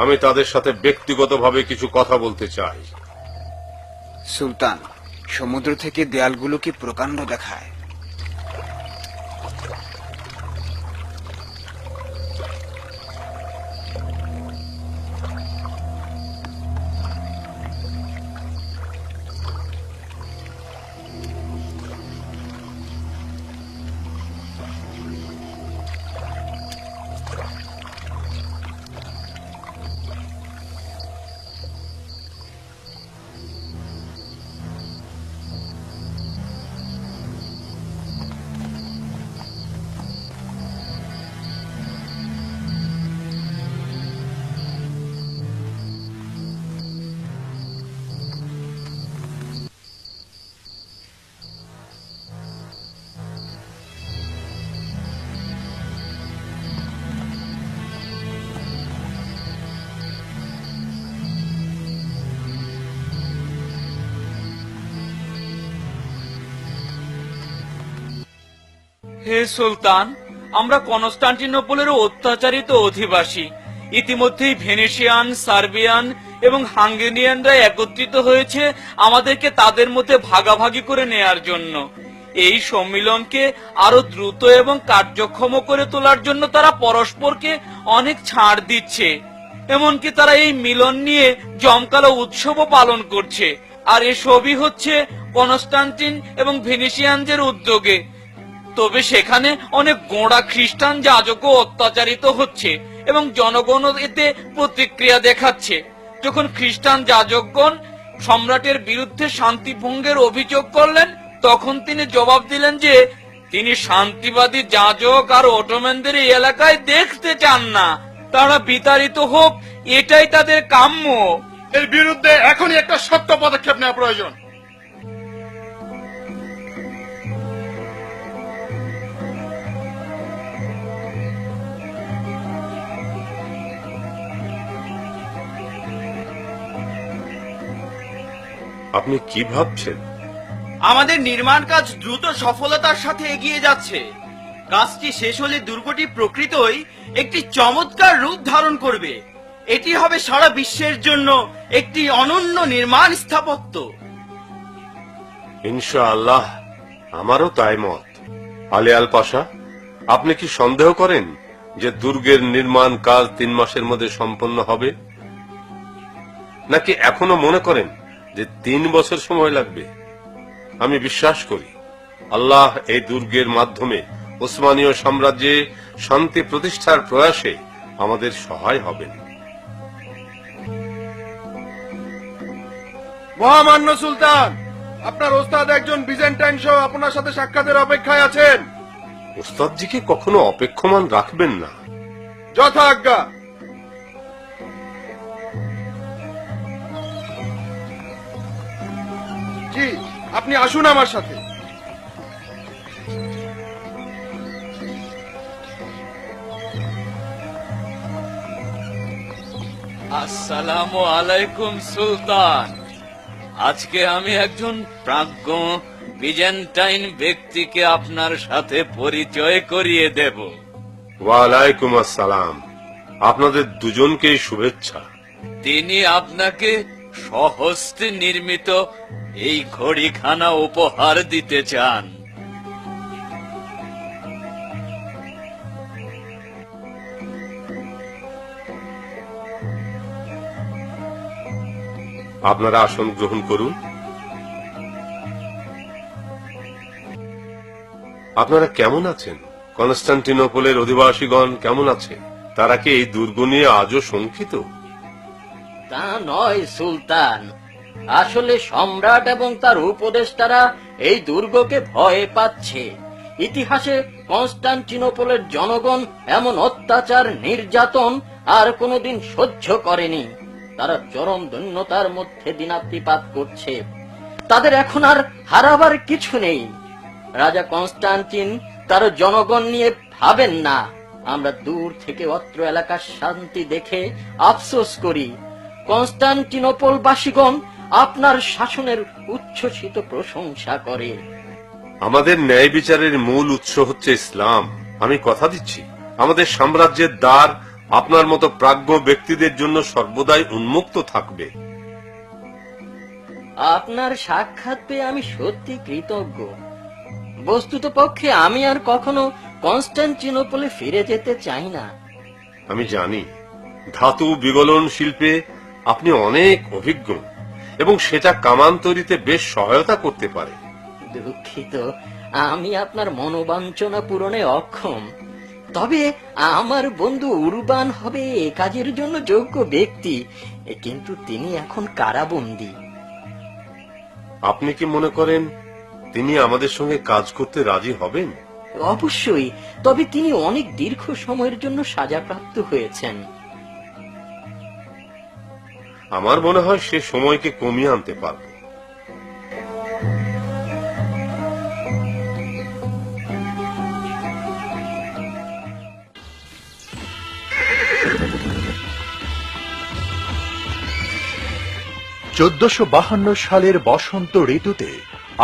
আমি তাদের সাথে ব্যক্তিগতভাবে কিছু কথা বলতে চাই। সুলতান, সমুদ্র থেকে দেয়ালগুলোকে প্রকাণ্ড দেখায়। হে সুলতান, আমরা কনস্টান্টিনোপলের অত্যাচারিত অধিবাসী। ইতিমধ্যেই ভেনেশিয়ান, সার্বিয়ান এবং হাঙ্গেরিয়ানরা একত্রিত হয়েছে আমাদেরকে তাদের মধ্যে ভাগাভাগি করে নেয়ার জন্য। এই সম্মিলনকে আরো দ্রুত এবং কার্যক্ষম করে তোলার জন্য তারা পরস্পরকে অনেক ছাড় দিচ্ছে। এমনকি তারা এই মিলন নিয়ে জমকালো উৎসবও পালন করছে। আর এসবই হচ্ছে কনস্টান্টিন এবং ভেনিসিয়ানদের উদ্যোগে। তবে সেখানে অনেক গোঁড়া খ্রিস্টান যাজকও অত্যাচারিত হচ্ছে এবং জনগণও এতে প্রতিক্রিয়া দেখাচ্ছে। যখন খ্রিস্টান যাজকগণ সম্রাটের বিরুদ্ধে শান্তি ভঙ্গের অভিযোগ করলেন, তখন তিনি জবাব দিলেন যে তিনি শান্তিবাদী যাজক আর অটোম্যানদের এই এলাকায় দেখতে চান না। তারা বিতাড়িত হোক, এটাই তাদের কাম্য। এর বিরুদ্ধে এখনই একটা শক্ত পদক্ষেপ নেওয়া প্রয়োজন। আপনি কি ভাবছেন? আমাদের নির্মাণ কাজ দ্রুত সফলতার সাথে এগিয়ে যাচ্ছে। কাজটি শেষ হলে দুর্গটি প্রকৃতই একটি চমৎকার রূপ ধারণ করবে। এটি হবে সারা বিশ্বের জন্য একটি অনন্য নির্মাণ স্থাপত্য। ইনশাআল্লাহ, আমারও তাই মত। আলী আল পাশা, আপনি কি সন্দেহ করেন যে দুর্গের নির্মাণ কাজ 3 মাসের মধ্যে সম্পন্ন হবে, নাকি এখনো মনে করেন যে 3 বছর সময় লাগবে? আমি বিশ্বাস করি আল্লাহ এই দুর্গের মাধ্যমে ওসমানীয় সাম্রাজ্যে শান্তি প্রতিষ্ঠার প্রয়াসে আমাদের সহায় হবেন। মহামান্য সুলতান, আপনার ওস্তাদ একজন বিজেন্টাইন সহ আপনার সাথে সাক্ষাতের অপেক্ষায় আছেন। ওস্তাদজিকে কখনো অপেক্ষমান রাখবেন না। যথা আজ্ঞা। জি, আপনি আসুন আমার সাথে। আসসালামু আলাইকুম সুলতান। আজকে আমি একজন প্রাজ্ঞ বিজেন্টাইন ব্যক্তিকে আপনার সাথে পরিচয় করিয়ে দেব। ওয়ালাইকুম আসসালাম। আপনাদের দুজনকেই শুভেচ্ছা। তিনি আপনাকে স্বহস্তে নির্মিত এই ঘড়িখানা উপহার দিতে চান। আপনারা আসন গ্রহণ করুন। আপনারা কেমন আছেন? কনস্টান্টিনোপলের অধিবাসীগণ কেমন আছে? তারা কি এই দুর্গ নিয়ে আজও শঙ্কিত? তা নয় সুলতান, আসলে সম্রাট এবং তার উপদেষ্টারা এই দুর্গকে ভয় পাচ্ছে। ইতিহাসে কনস্টান্টিনোপলের জনগণ এমন অত্যাচার, নির্যাতন আর কোনোদিন সহ্য করেনি। তারা চরম দৈন্যতার মধ্যে দিনাতিপাত করছে। তাদের এখন আর হারাবার কিছু নেই। রাজা কনস্টান্টিন তার জনগণ নিয়ে ভাবেন না। আমরা দূর থেকে অত্র এলাকার শান্তি দেখে আফসোস করি। কনস্টান্টিনোপলবাসীগণ আপনার শাসনের উচ্ছ্বসিত প্রশংসা করে। আমাদের ন্যায় বিচারের মূল উৎস হচ্ছে ইসলাম। আমি কথা দিচ্ছি, আমাদের সাম্রাজ্যের দ্বার আপনার মতো প্রাজ্ঞ ব্যক্তিদের জন্য সর্বদাই উন্মুক্ত থাকবে। আপনার সাক্ষাৎ পেয়ে আমি সত্যি কৃতজ্ঞ। বস্তুত পক্ষে আমি আর কখনো কনস্টান্টিনোপলে ফিরে যেতে চাই না। আমি জানি ধাতু বিগলন শিল্পে আপনি অনেক অভিজ্ঞ এবং সেটা কামান তৈরিতে বেশ সহায়তা করতে পারে। দুঃখিত, আমি আপনার মনোবাঞ্ছনা পূরণে অক্ষম। তবে আমার বন্ধু উরবান হবে এ কাজের জন্য যোগ্য ব্যক্তি, কিন্তু তিনি এখন কারাবন্দী। আপনি কি মনে করেন তিনি আমাদের সঙ্গে কাজ করতে রাজি হবেন? অবশ্যই, তবে তিনি অনেক দীর্ঘ সময়ের জন্য সাজাপ্রাপ্ত হয়েছেন। আমার মনে হয় সে সময়কে কমিয়ে আনতে পারবে। সালের বসন্ত ঋতুতে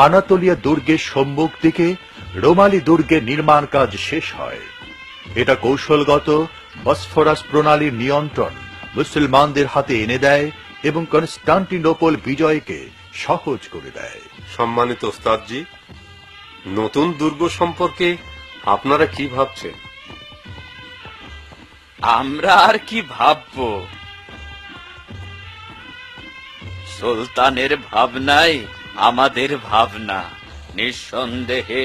আনাতোলিয়া দুর্গের সম্মুখ দিকে রোমালি দুর্গের নির্মাণ কাজ শেষ হয়। এটা কৌশলগত বসফরাস প্রণালীর নিয়ন্ত্রণ মুসলমানদের হাতে এনে দেয় এবং কনস্টান্টিনোপল বিজয়কে সহজ করে দেয়। সম্মানিত ওস্তাদজি, নতুন দুর্গ সম্পর্কে আপনারা কি ভাবছেন? আমরা আর কি ভাববো? সুলতানের ভাবনাই আমাদের ভাবনা। নিঃসন্দেহে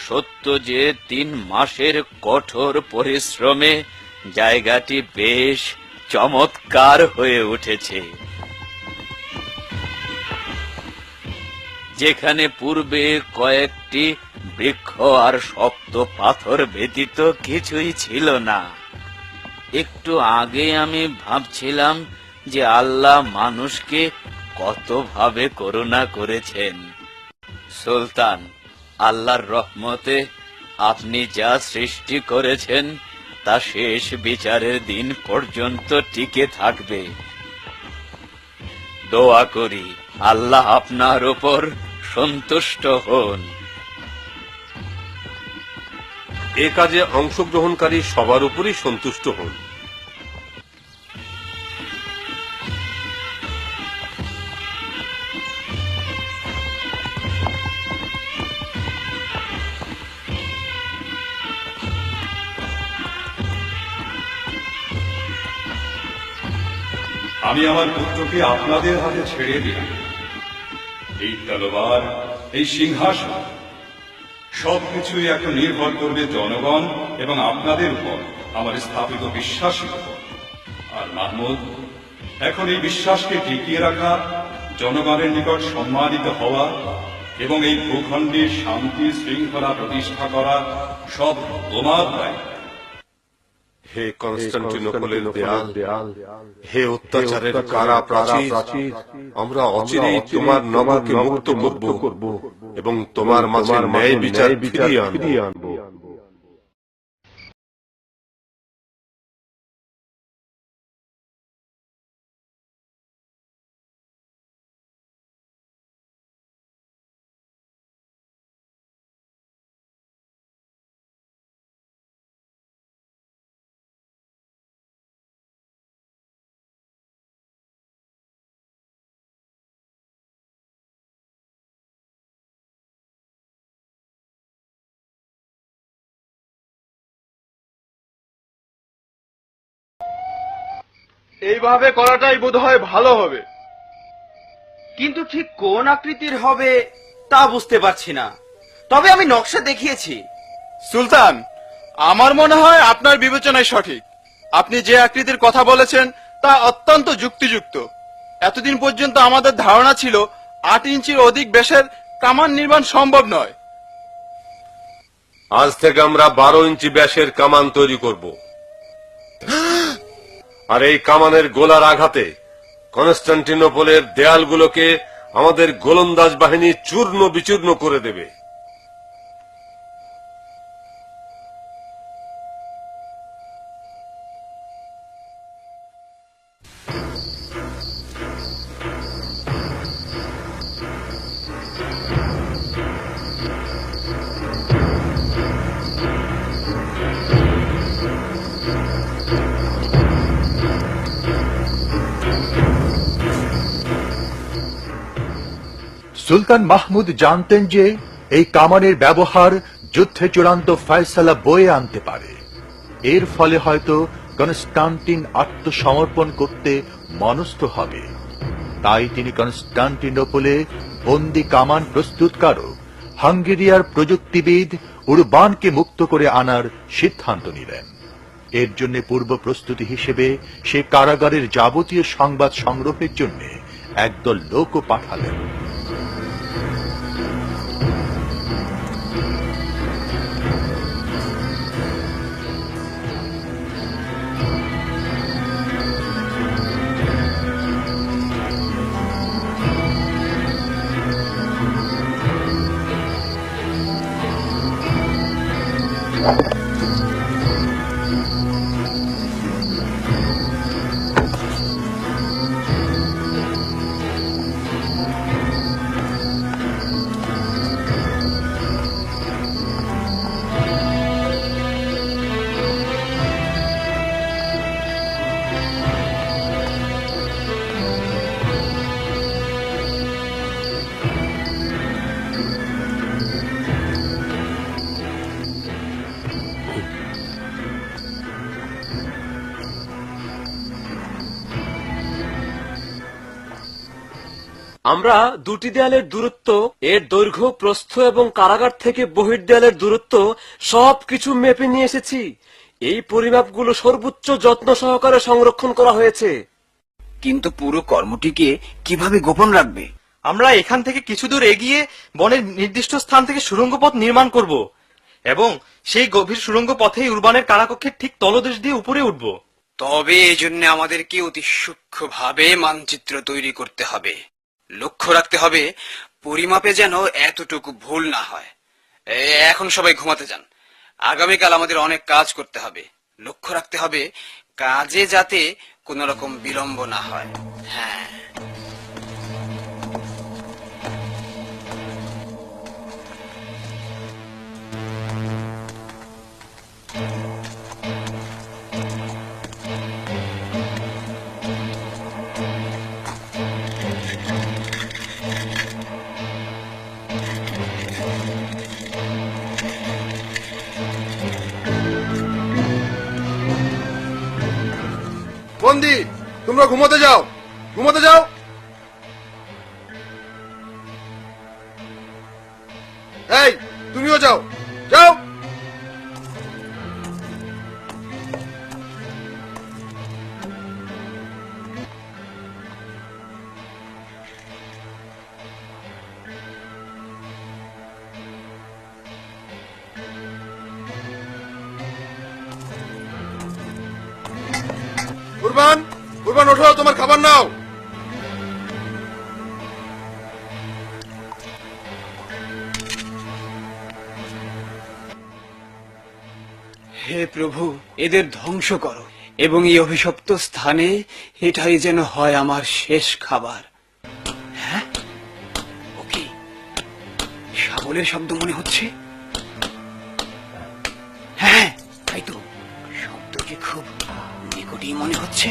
সত্য যে 3 মাসের কঠোর পরিশ্রমে জায়গাটি বেশ চমৎকার হয়ে উঠেছে। যেখানে পূর্বে কয়েকটি বৃক্ষ আর শক্ত পাথর ব্যতীত কিছুই ছিল না। একটু আগে আমি ভাবছিলাম যে আল্লাহ মানুষকে কতভাবে করুণা করেছেন। সুলতান, আল্লাহর রহমতে আপনি যা সৃষ্টি করেছেন তা শেষ বিচারের দিন পর্যন্ত টিকে থাকবে। দোয়া করি আল্লাহ আপনার উপর সন্তুষ্ট হন। এ কাজে অংশগ্রহণকারী সবার উপরই সন্তুষ্ট হন। আমি আমার পুত্রকে আপনাদের হাতে ছেড়ে দিলাম। এই তলোয়ার, এই সিংহাসন সবকিছুই এখন নির্ভর করবে জনগণ এবং আপনাদের উপর আমার স্থাপিত বিশ্বাসের উপর। আর মাহমুদ, এখন এই বিশ্বাসকে টিকিয়ে রাখা, জনগণের নিকট সম্মানিত হওয়া এবং এই ভূখণ্ডে শান্তি শৃঙ্খলা প্রতিষ্ঠা করা সব তোমার দায়িত্ব। হে কনস্টান্টিনোপলের দেয়াল, হে অত্যাচারের কারা প্রাচীর, আমরা অচিরেই তোমার নগরকে মুক্ত করব এবং তোমার মাঝে ন্যায় বিচার ফিরিয়ে আনব। এইভাবে করাটাই বোধহয় ভালো হবে। কিন্তু ঠিক কোন আকৃতির হবে তা বুঝতে পারছি না। তবে আমি নকশা দেখিয়েছি। সুলতান, আমার মনে হয় আপনার বিবেচনাই সঠিক। আপনি যে আকৃতির কথা বলেছেন তা অত্যন্ত যুক্তিযুক্ত। এতদিন পর্যন্ত আমাদের ধারণা ছিল 8 ইঞ্চির অধিক ব্যাসের কামান নির্মাণ সম্ভব নয়। আজ থেকে আমরা 12 ইঞ্চি ব্যাসের কামান তৈরি করব। আর এই কামানের গোলার আঘাতে কনস্টান্টিনোপলের দেয়ালগুলোকে আমাদের গোলন্দাজ বাহিনী চূর্ণ বিচূর্ণ করে দেবে। সুলতান মাহমুদ জানতেন যে এই কামানের ব্যবহার যুদ্ধে চূড়ান্ত ফয়সালা বয়ে আনতে পারে। এর ফলে হয়তো কনস্টান্টিন আত্মসমর্পণ করতে মনস্থ হবে। তাই তিনি কনস্টান্টিনোপলে বন্দি কামান প্রস্তুতকারক হাঙ্গেরিয়ার প্রযুক্তিবিদ উরবানকে মুক্ত করে আনার সিদ্ধান্ত নিলেন। এর জন্য পূর্ব প্রস্তুতি হিসেবে সে কারাগারের যাবতীয় সংবাদ সংগ্রহের জন্য একদল লোকও পাঠালেন। আমরা দুটি দেয়ালের দূরত্ব, এর দৈর্ঘ্য, প্রস্থ এবং কারাগার থেকে বহির্দেয়ালের দূরত্ব সবকিছু মেপে নিয়ে এসেছি। এই পরিমাপগুলো সর্বোচ্চ যত্ন সহকারে সংরক্ষণ করা হয়েছে। কিন্তু পুরো কর্মটিকে কিভাবে গোপন রাখবে? আমরা এখান থেকে কিছু দূর এগিয়ে বনের নির্দিষ্ট স্থান থেকে সুড়ঙ্গ পথ নির্মাণ করব এবং সেই গভীর সুড়ঙ্গ পথেই উরবানের কারাকক্ষের ঠিক তলদেশ দিয়ে উপরে উঠব। তবে এজন্য আমাদেরকে অতি সূক্ষ্মভাবে মানচিত্র তৈরি করতে হবে। লক্ষ্য রাখতে হবে পরিমাপে যেন এতটুকু ভুল না হয়। এখন সবাই ঘুমাতে যান। আগামীকাল আমাদের অনেক কাজ করতে হবে। লক্ষ্য রাখতে হবে কাজে যাতে কোন রকম বিলম্ব না হয়। হ্যাঁ, বন্দি, তোমরা ঘুমোতে যাও, ঘুমোতে যাও। এই, তুমিও যাও, যাও। উরবান, উরবান ওঠো, তোমার খাবার নাও। হে প্রভু, এদের ধ্বংস করো এবং এই অভিশপ্ত স্থানে এটাই যেন হয় আমার শেষ খাবার। হ্যাঁ, ওকে, শাবলের শব্দ মনে হচ্ছে। হ্যাঁ, তাই তো, শব্দটি খুব নিকটেই মনে হচ্ছে।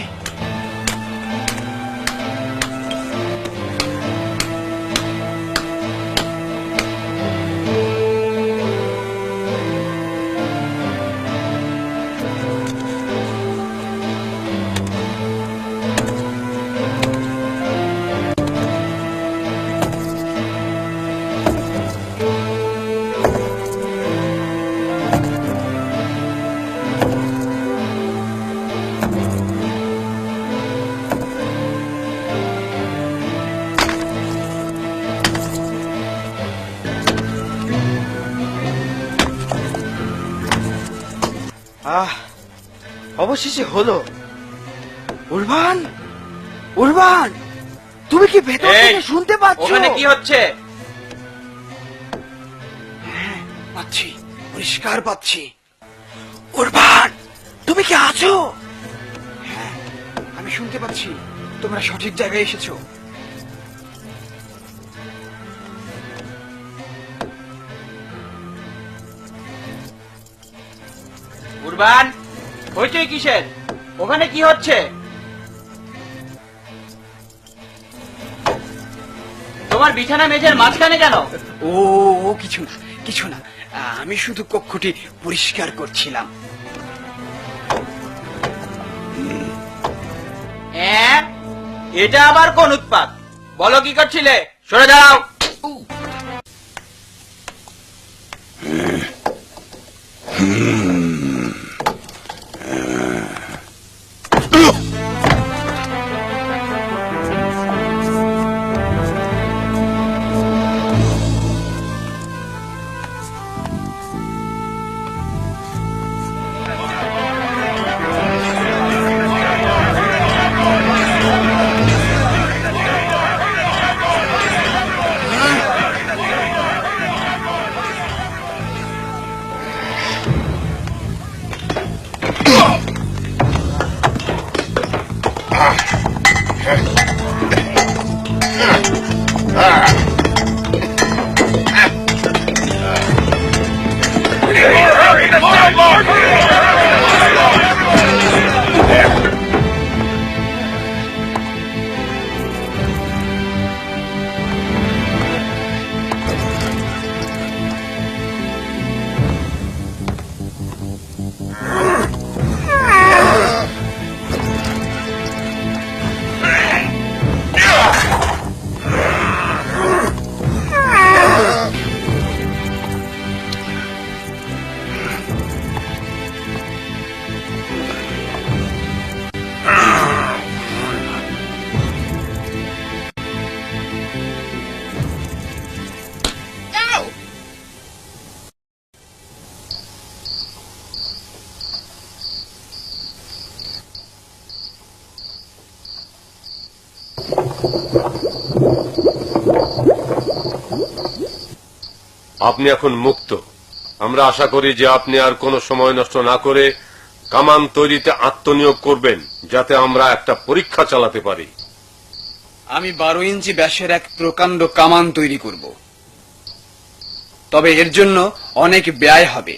অবশেষে হলো। উরবান, উরবান, তুমি কি ভেতর থেকে শুনতে পাচ্ছ? ওখানে কি হচ্ছে? হ্যাঁ, পাচ্ছি, পরিষ্কার পাচ্ছি। উরবান, তুমি কি আছো? হ্যাঁ, আমি শুনতে পাচ্ছি। তোমরা সঠিক জায়গায় এসেছো। উরবান, হইচই কিসের? ওখানে কি হচ্ছে? তোমার বিছানা মেঝের মাঝখানে কেন? ও ও কিছু না, কিছু না। আমি শুধু কক্ষটি পরিষ্কার করছিলাম। এটা আবার কোন উৎপাত? বলো কি করছিলে? সরে দাঁড়াও। আপনি এখন মুক্ত। আমরা আশা করি যে আপনি আর কোনো সময় নষ্ট না করে কামান তৈরিতে আত্মনিয়োগ করবেন, যাতে আমরা একটা পরীক্ষা চালাতে পারি। আমি 12 ইঞ্চি ব্যাসের এক প্রকাণ্ড কামান তৈরি করব। তবে এর জন্য অনেক ব্যয় হবে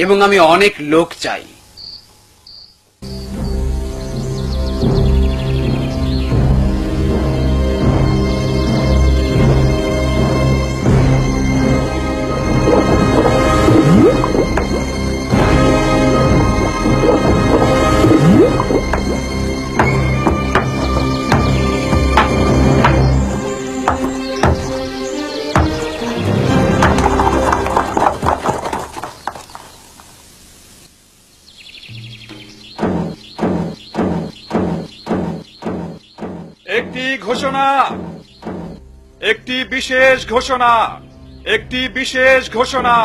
এবং আমি অনেক লোক চাই। একটি ঘোষণা, একটি বিশেষ ঘোষণা, একটি বিশেষ ঘোষণা।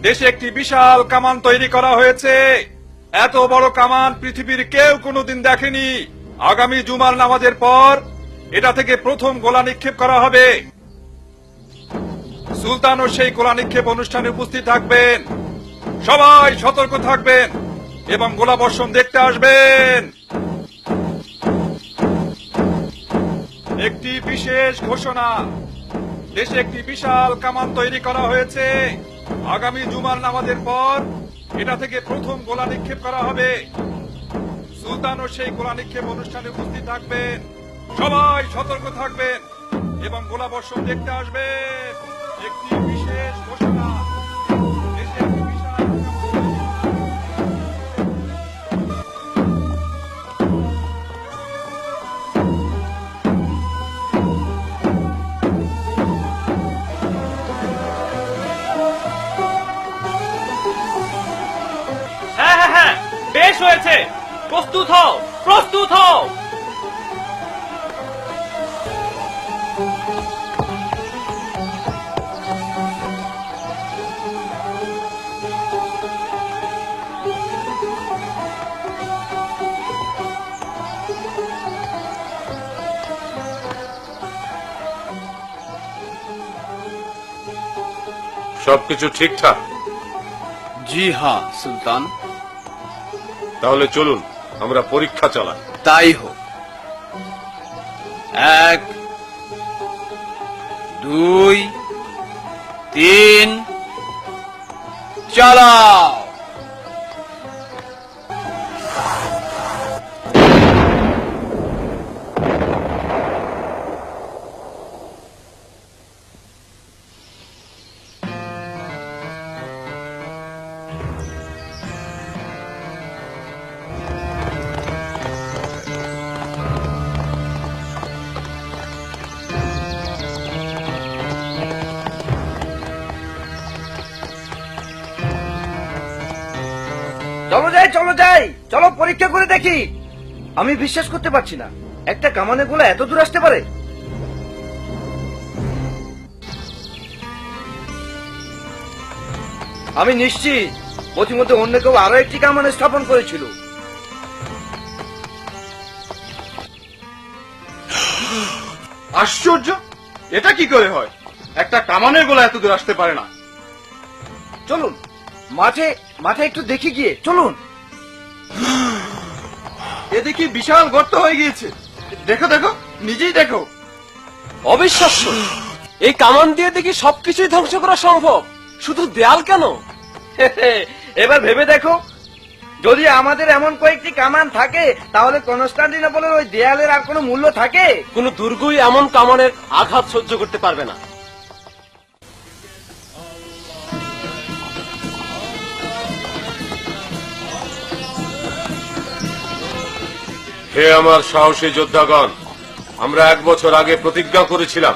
দেশে একটি বিশাল কামান তৈরি করা হয়েছে। এত বড় কামান পৃথিবীর কেউ কোনোদিন দেখেনি। আগামী জুমার নামাজের পর এটা থেকে প্রথম গোলা নিক্ষেপ করা হবে। সুলতানও সেই গোলা নিক্ষেপ অনুষ্ঠানে উপস্থিত থাকবেন। সবাই সতর্ক থাকবেন এবং গোলা বর্ষণ দেখতে আসবেন। একটি বিশেষ ঘোষণা, দেশে একটি বিশাল কামান তৈরি করা হয়েছে। আগামী জুমার নামাজের পর এটা থেকে প্রথম গোলা নিক্ষেপ করা হবে। সুলতানও সেই গোলা নিক্ষেপ অনুষ্ঠানে উপস্থিত থাকবেন। সবাই সতর্ক থাকবেন এবং গোলা বর্ষণ দেখতে আসবেন। একটি বিশেষ ঘোষণা, দেশে একটি বিশাল বেশ হয়েছে, প্রস্তুত হও, প্রস্তুত হও। সবকিছু ঠিকঠাক? জি হ্যাঁ সুলতান। তাহলে চলুন আমরা পরীক্ষা চালাই। তাই হোক। 1 2 3 চালাও। চলো যাই, চলো পরীক্ষা করে দেখি। আমি বিশ্বাস করতে পারছি না একটা কামানের গোলা এত দূর আসতে পারে। আমি নিশ্চিত পথিমধ্যে অন্য কেউ আরো একটি কামান স্থাপন করেছিল। আশ্চর্য, এটা কি করে হয়? একটা কামানের গোলা এত দূর আসতে পারে না। চলুন মাঠে মাঠে একটু দেখে গিয়ে চলুন। এ দেখি বিশাল গর্ত হয়ে গিয়েছে। দেখো দেখো, নিজেই দেখো। অবিশ্বাস্য, এই কামান দিয়ে দেখি সবকিছুই ধ্বংস করা সম্ভব, শুধু দেয়াল কেন? এবার ভেবে দেখো, যদি আমাদের এমন কয়েকটি কামান থাকে তাহলে কনস্টান্টিনোপলের ওই দেয়ালের আর কোনো মূল্য থাকে? কোন দুর্গই এমন কামানের আঘাত সহ্য করতে পারবে না। হে আমার সাহসী যোদ্ধাগণ, আমরা 1 বছর আগে প্রতিজ্ঞা করেছিলাম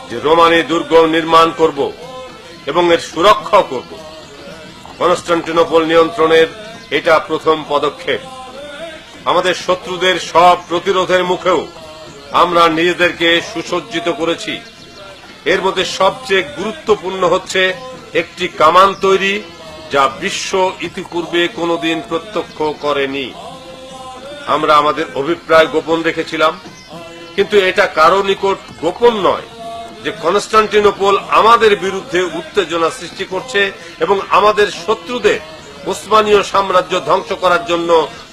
যে রোমানি দুর্গ নির্মাণ করব এবং এর সুরক্ষা করব। কনস্টান্টিনোপল নিয়ন্ত্রণের এটা প্রথম পদক্ষেপ। আমাদের শত্রুদের সব প্রতিরোধের মুখেও আমরা নিজেদেরকে সুসজ্জিত করেছি। এর মধ্যে সবচেয়ে গুরুত্বপূর্ণ হচ্ছে একটি কামান তৈরি, যা বিশ্ব ইতিপূর্বে কোনোদিন প্রত্যক্ষ করেনি। আমরা আমাদের অভিপ্রায় গোপন রেখেছিলাম, কিন্তু এটা কারো নিকট গোপন নয় যে কনস্টান্টিনোপল আমাদের বিরুদ্ধে উত্তেজনা সৃষ্টি করছে এবং আমাদের শত্রুদের ওসমানীয় সাম্রাজ্য ধ্বংস করার জন্য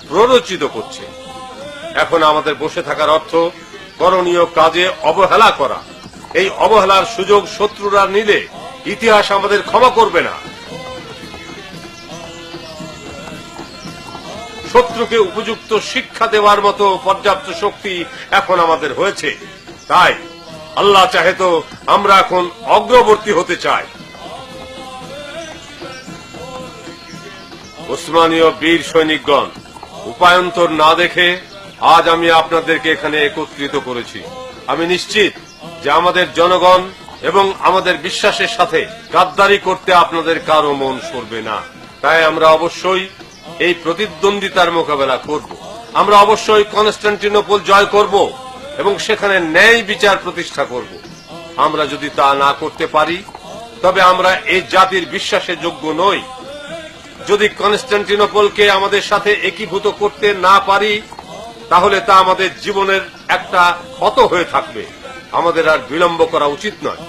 প্ররোচিত করছে। এখন আমাদের বসে থাকার অর্থ করণীয় কাজে অবহেলা করা। এই অবহেলার সুযোগ শত্রুরা নিলে ইতিহাস আমাদের ক্ষমা করবে না। শত্রুকে উপযুক্ত শিক্ষা দেওয়ার মতো পর্যাপ্ত শক্তি এখন আমাদের হয়েছে। তাই আল্লাহ চাহে তো আমরা এখন অগ্রবর্তী হতে চাই। ওসমানীয় বীর সৈনিকগণ, উপায়ন্তর না দেখে আজ আমি আপনাদেরকে এখানে একত্রিত করেছি। আমি নিশ্চিত যে আমাদের জনগণ এবং আমাদের বিশ্বাসের সাথে গাদ্দারি করতে আপনাদের কারো মন সরবে না। তাই আমরা অবশ্যই এই প্রতিদ্বন্দ্বিতার মোকাবেলা করব। আমরা অবশ্যই কনস্টান্টিনোপল জয় করব এবং সেখানে ন্যায় বিচার প্রতিষ্ঠা করব। আমরা যদি তা না করতে পারি তবে আমরা এই জাতির বিশ্বাসের যোগ্য নই। যদি কনস্টান্টিনোপলকে আমাদের সাথে একীভূত করতে না পারি তাহলে তা আমাদের জীবনের একটা ক্ষত হয়ে থাকবে। আমাদের আর বিলম্ব করা উচিত নয়।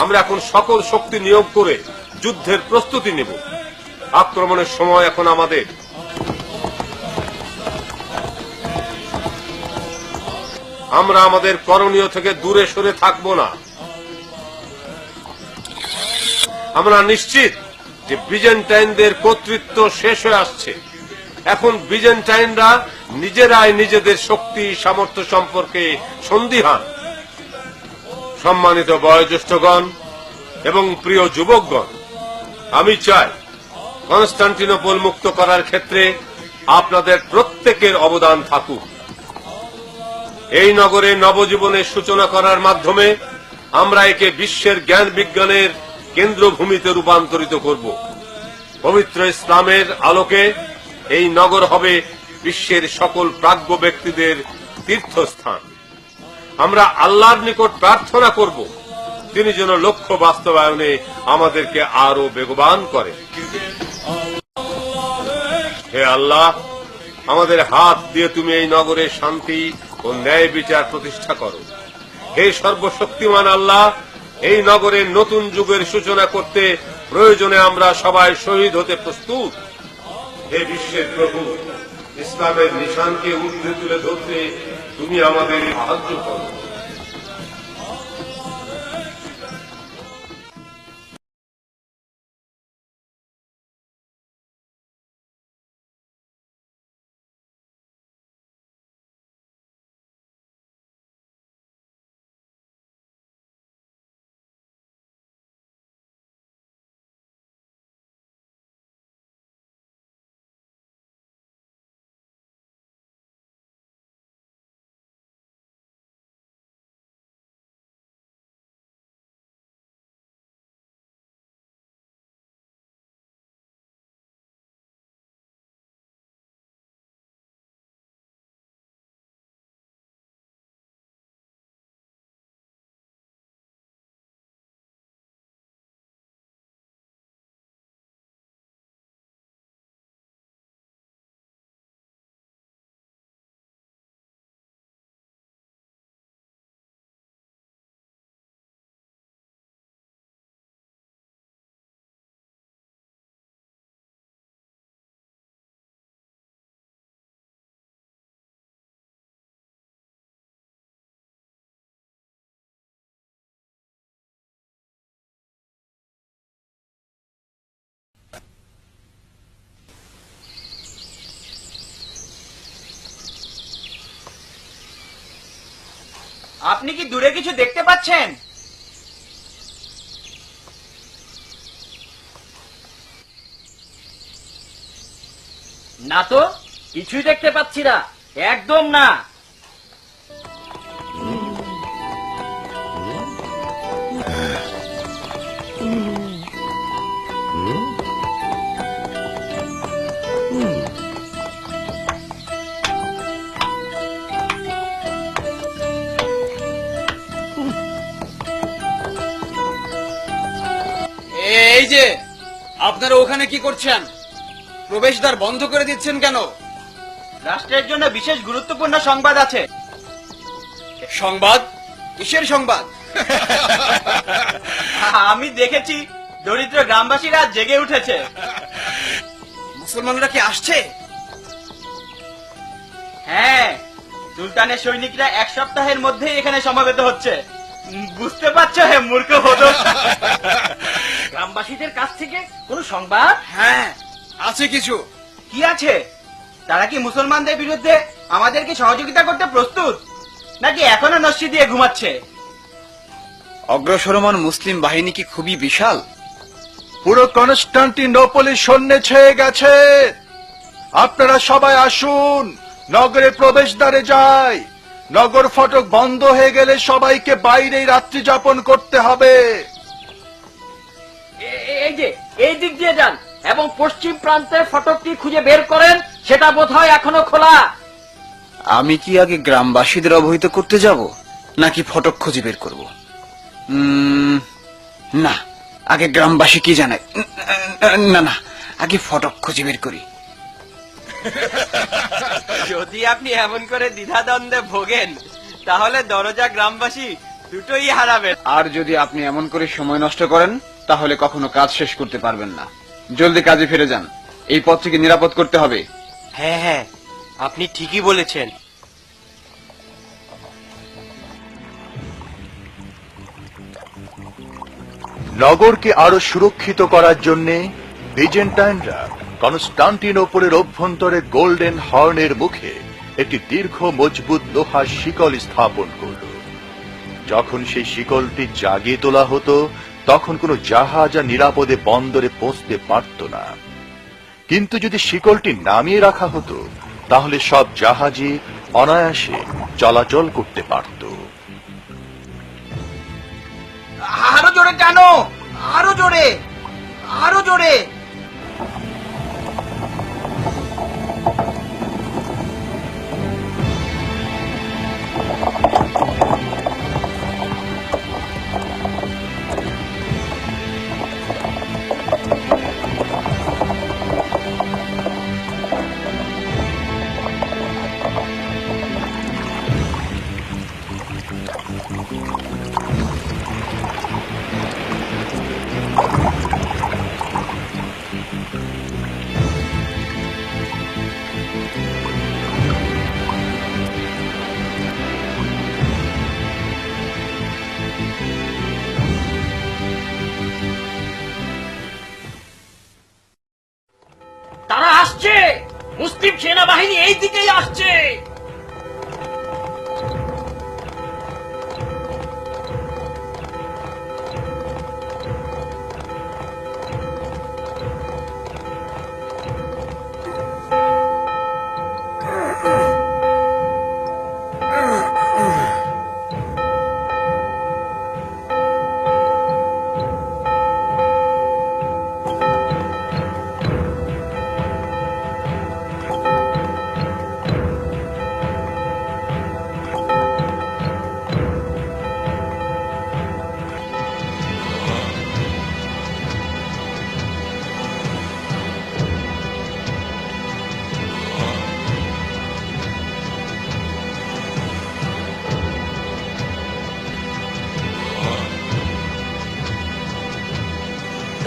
আমরা এখন সকল শক্তি নিয়োগ করে যুদ্ধের প্রস্তুতি নেব। আক্রমণের সময় এখন আমাদের। আমরা আমাদের করণীয় থেকে দূরে সরে থাকব না। আমরা নিশ্চিত যে বিজেন্টাইনদের কর্তৃত্ব শেষ হয়ে আসছে। এখন বিজেন্টাইনরা নিজেরাই নিজেদের শক্তি সামর্থ্য সম্পর্কে সন্দিহান। সম্মানিত বয়োজ্যেষ্ঠগণ এবং প্রিয় যুবকগণ, আমি চাই কনস্টান্টিনোপল মুক্ত করার ক্ষেত্রে আপনাদের প্রত্যেকের অবদান থাকুক। এই নগরে নবজীবনের সূচনা করার মাধ্যমে আমরা একে বিশ্বের জ্ঞান বিজ্ঞানের কেন্দ্রভূমিতে রূপান্তরিত করব। পবিত্র ইসলামের আলোকে এই নগর হবে বিশ্বের সকল প্রাজ্ঞ ব্যক্তিদের তীর্থস্থান। আমরা আল্লাহর নিকট প্রার্থনা করব তিনি যেন লক্ষ্য বাস্তবায়নে আমাদেরকে আরো বেগবান করেন। হে আল্লাহ, আমাদের হাত দিয়ে তুমি এই নগরে শান্তি ও ন্যায় বিচার প্রতিষ্ঠা করো। হে সর্বশক্তিমান আল্লাহ, এই নগরের নতুন যুগের সূচনা করতে প্রয়োজনে আমরা সবাই শহীদ হতে প্রস্তুত। হে বিশ্বের প্রভু, ইসলামের নিশানকে ঊর্ধ্বে তুলে ধরতে তুমি আমাদের সাহায্য করো। আপনি কি দূরে কিছু দেখতে পাচ্ছেন? না তো, কিছুই দেখতে পাচ্ছি না, একদম না। এই যে, আপনারা ওখানে কি করছেন? প্রবেশদ্বার বন্ধ করে দিচ্ছেন কেন? রাষ্ট্রের জন্য বিশেষ গুরুত্বপূর্ণ সংবাদ আছে। সংবাদ? কিসের সংবাদ? আমি দেখেছি দরিদ্র গ্রামবাসীরা জেগে উঠেছে। মুসলমানরা কি আসছে? হ্যাঁ, সুলতানের সৈনিকরা 1 সপ্তাহের মধ্যেই এখানে সমবেত হচ্ছে। বুঝতে পারছো হে মূর্খ হতো? গ্রামবাসীদের কাছ থেকে কোনো সংবাদ? হ্যাঁ, আছে কিছু। কি আছে? তারা কি মুসলমানদের বিরুদ্ধে আমাদেরকে সহযোগিতা করতে প্রস্তুত, নাকি এখনো নস্যি দিয়ে ঘুমাচ্ছে? অগ্রসরমান মুসলিম বাহিনী কি খুবই বিশাল? পুরো কনস্টান্টিনোপলি সৈন্যে ছেয়ে গেছে। আপনারা সবাই আসুন, নগরের প্রবেশদ্বারে যাই। নগর ফটক বন্ধ হয়ে গেলে সবাইকে বাইরেই রাত্রি যাপন করতে হবে। এই যে, এই দিক দিয়ে যান এবং পশ্চিম প্রান্তের ফটকটি খুঁজে বের করেন, সেটা বোধহয় এখনো খোলা। আমি কি আগে গ্রামবাসীদের অবহিত করতে যাব, নাকি ফটক খুঁজে বের করব? না, আগে গ্রামবাসী কি জানে। না না, আগে ফটক খুঁজে বের করি। যদি আপনি এমন করে দ্বিধাদ্বন্দ্বে ভোগেন, তাহলে দরজা গ্রামবাসী দুটোই হারাবেন। আর যদি আপনি এমন করে সময় নষ্ট করেন, তাহলে কখনো কাজ শেষ করতে পারবেন না। জলদি কাজে ফিরে যান, এই পথটিকে নিরাপদ করতে হবে। হ্যাঁ হ্যাঁ, আপনি ঠিকই বলেছেন। নগরকে আরো সুরক্ষিত করার জন্য বিজেন্টাইনরা কনস্টান্টিনোপলের অভ্যন্তরে গোল্ডেন হর্নের মুখে একটি দীর্ঘ মজবুত লোহার শিকল স্থাপন করল। যখন সেই শিকলটি জাগিয়ে তোলা হতো, তখন কোনো জাহাজ আর নিরাপদে বন্দরে পৌঁছতে পারত না। কিন্তু যদি শিকলটি নামিয়ে রাখা হতো, তাহলে সব জাহাজই অনায়াসে চলাচল করতে পারত। আরো জোরে টানো, আরো জোরে, আরো জোরে। তারা আসছে, মুসলিম সেনাবাহিনী এই দিকেই আসছে।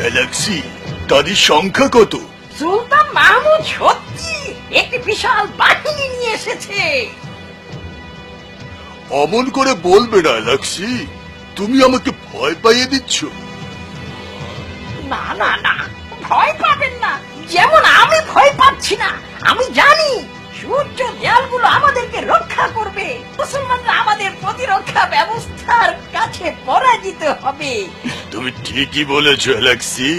অ্যালেক্সি, তাদের সংখ্যা কত? সুলতান মাহমুদ সত্যি একটি বিশাল বাহিনী নিয়ে এসেছে। অমন করে বলবে না অ্যালেক্সি, তুমি আমাকে ভয় পাইয়ে দিচ্ছ। না না না, ভয় পাবেন না, যেমন আমি ভয় পাচ্ছি না। আমি জানি সূর্য দেয়ালগুলো আমাদেরকে রক্ষা করবে। মুসলমানরা আমাদের প্রতিরক্ষা ব্যবস্থার কাছে পরাজিত হবে। তুমি ঠিকই বলেছ অ্যালেক্সি,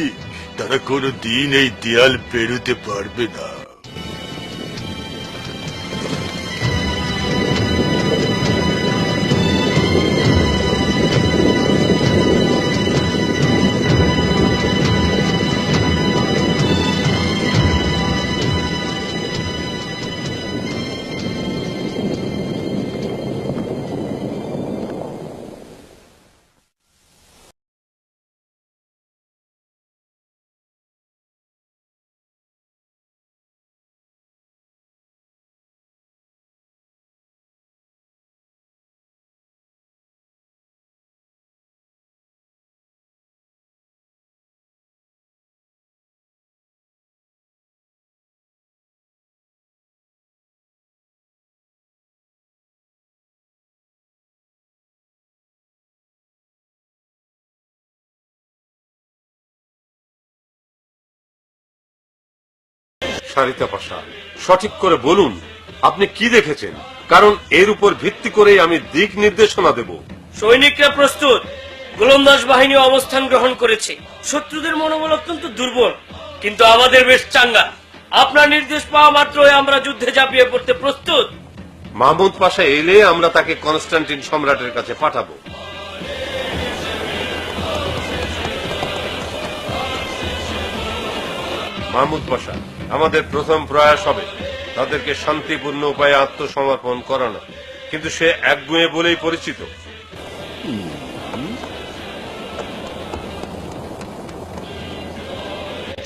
তারা কোনো দিন এই দেয়াল পেরোতে পারবে না। সারিতা পাশা, সঠিক করে বলুন আপনি কি দেখেছেন, কারণ এর উপর ভিত্তি করেই আমি দিক নির্দেশনা দেব। সৈনিকরা প্রস্তুত, গোলন্দাজ বাহিনী অবস্থান গ্রহণ করেছে। শত্রুদের মনোবল অত্যন্ত দুর্বল, কিন্তু আমাদের বেশ চাঙ্গা। আপনার নির্দেশ পাওয়া মাত্রই আমরা যুদ্ধে ঝাঁপিয়ে পড়তে প্রস্তুত। মাহমুদ পাশা এলে আমরা তাকে কনস্টান্টিন সম্রাটের কাছে পাঠাবো। মাহমুদ পাশা, আমাদের প্রথম প্রয়াস হবে তাদেরকে শান্তিপূর্ণ উপায়ে আত্মসমর্পণ করানো, কিন্তু সে একগুঁয়ে বলেই পরিচিত।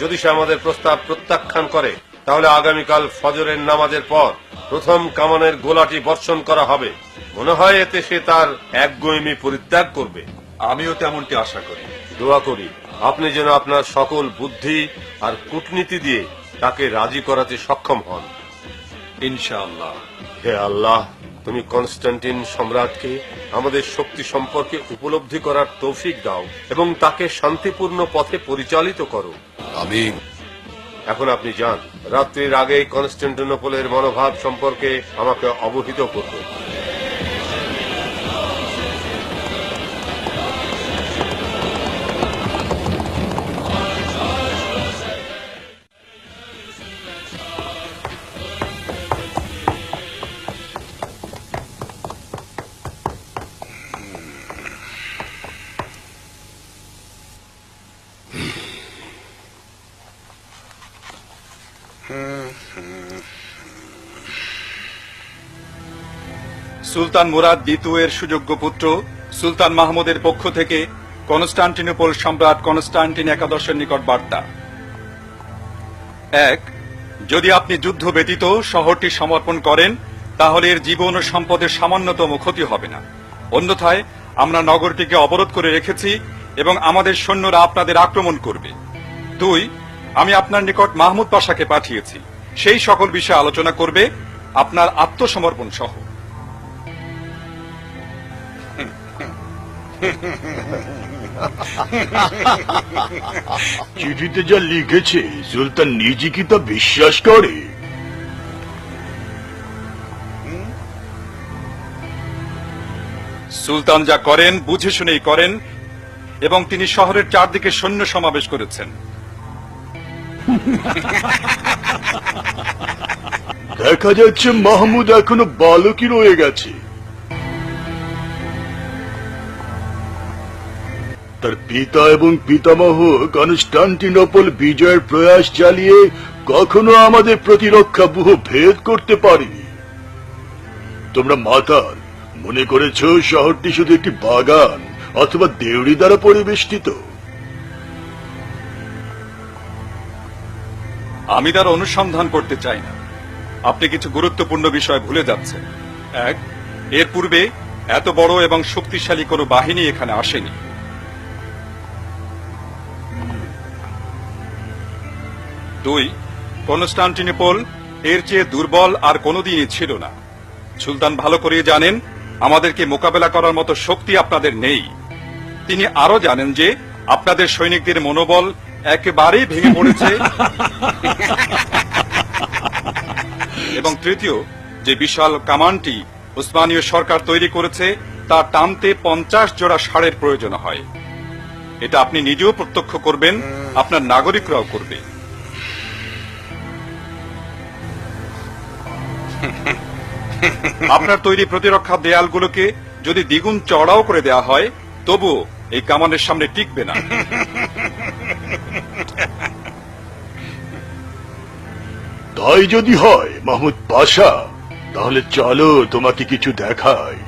যদি সে আমাদের প্রস্তাব প্রত্যাখ্যান করে, তাহলে আগামীকাল ফজরের নামাজের পর প্রথম কামানের গোলাটি বর্ষণ করা হবে। মনে হয় এতে সে তার একগুঁয়েমি পরিত্যাগ করবে। আমিও তেমনটি আশা করি। দোয়া করি আপনি যেন আপনার সকল বুদ্ধি আর কূটনীতি দিয়ে তাকে রাজি করাতে সক্ষম হন। ইনশাআল্লাহ। হে আল্লাহ, তুমি কনস্টান্টিন সম্রাটকে আমাদের শক্তি সম্পর্কে উপলব্ধি করার তৌফিক দাও এবং তাকে শান্তিপূর্ণ পথে পরিচালিত করো। আমিন। এখন আপনি যান, রাত্রির আগেই কনস্টান্টিনোপলের মনোভাব সম্পর্কে আমাকে অবহিত করবেন। সুলতান মুরাদ দ্বিতীয় এর সুযোগ্য পুত্র সুলতান মাহমুদের পক্ষ থেকে কনস্টান্টিনোপল সম্রাট কনস্টান্টিন একাদশের নিকট বার্তা। 1. যদি আপনি যুদ্ধ ব্যতীত শহরটি সমর্পণ করেন, তাহলে এর জীবন ও সম্পদের সামান্যতম ক্ষতি হবে না। অন্যথায় আমরা নগরটিকে অবরোধ করে রেখেছি এবং আমাদের সৈন্যরা আপনাদের আক্রমণ করবে। 2. আমি আপনার নিকট মাহমুদ পাশাকে পাঠিয়েছি, সেই সকল বিষয়ে আলোচনা করবে, আপনার আত্মসমর্পণ সহ। চিঠিতে যা লিখেছে সুলতান নিজে কি তা বিশ্বাস করে? সুলতান যা করেন বুঝে শুনেই করেন এবং তিনি শহরের চারদিকে সৈন্য সমাবেশ করেছেন। দেখা যাচ্ছে মাহমুদ এখনো বালকই রয়ে গেছে। তার পিতা এবং পিতামহ কনস্টান্টিনোপল বিজয়ের প্রয়াস চালিয়ে কখনো আমাদের প্রতিরক্ষা ব্যূহ ভেদ করতে পারেনি। তোমরা মাতাল মনে করেছ শহরটি শুধু একটি বাগান অথবা দেউড়ি দ্বারা পরিবেষ্টিত। আমি তার অনুসন্ধান করতে চাই না। আপনি কিছু গুরুত্বপূর্ণ বিষয় ভুলে যাচ্ছেন। 1. এর পূর্বে এত বড় এবং শক্তিশালী কোনো বাহিনী এখানে আসেনি। 2. কনস্টান্টিনোপল এর চেয়ে দুর্বল আর কোনোদিনই ছিল না। সুলতান ভালো করে জানেন আমাদেরকে মোকাবেলা করার মতো শক্তি আপনাদের নেই। তিনি আরো জানেন যে আপনাদের সৈনিকদের মনোবল একেবারেই ভেঙে পড়েছে। এবং তৃতীয়, যে বিশাল কামানটি উসমানীয় সরকার তৈরি করেছে তা টানতে 50 জোড়া ষাঁড়ের প্রয়োজন হয়। এটা আপনি নিজেও প্রত্যক্ষ করবেন, আপনার নাগরিকরাও করবে। আপনার তৈরি প্রতিরক্ষা দেয়ালগুলোকে যদি দ্বিগুণ চড়াও করে দেওয়া হয় তবুও এই কামানের সামনে টিকবে না। তাই যদি হয় মাহমুদ পাশা, তাহলে চলো তোমাকে কিছু দেখাই।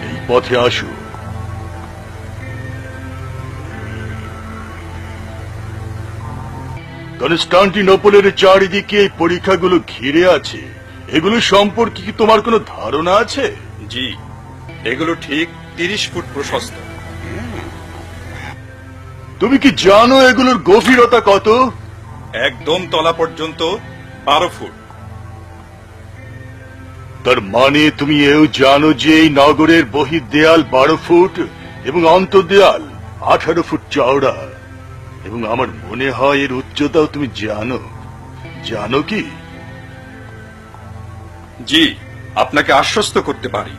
এই পথে আসো। কনস্টান্টিনোপলের চারিদিকে এই পরীক্ষাগুলো ঘিরে আছে, এগুলো সম্পর্কে কি তোমার কোনো ধারণা আছে? জি, এগুলো ঠিক 30 ফুট প্রশস্ত। তুমি কি জানো এগুলোর গভীরতা কত? একদম তলা পর্যন্ত 12 ফুট। তার মানে তুমি এও জানো যে এই নগরের বহির্দেয়াল 12 ফুট এবং অন্তর্দেয়াল 18 ফুট চওড়া, এবং আমার মনে হয় এর উচ্চতাও তুমি জানো। জানো কি? জি, আপনাকে আশ্বস্ত করতে পারি,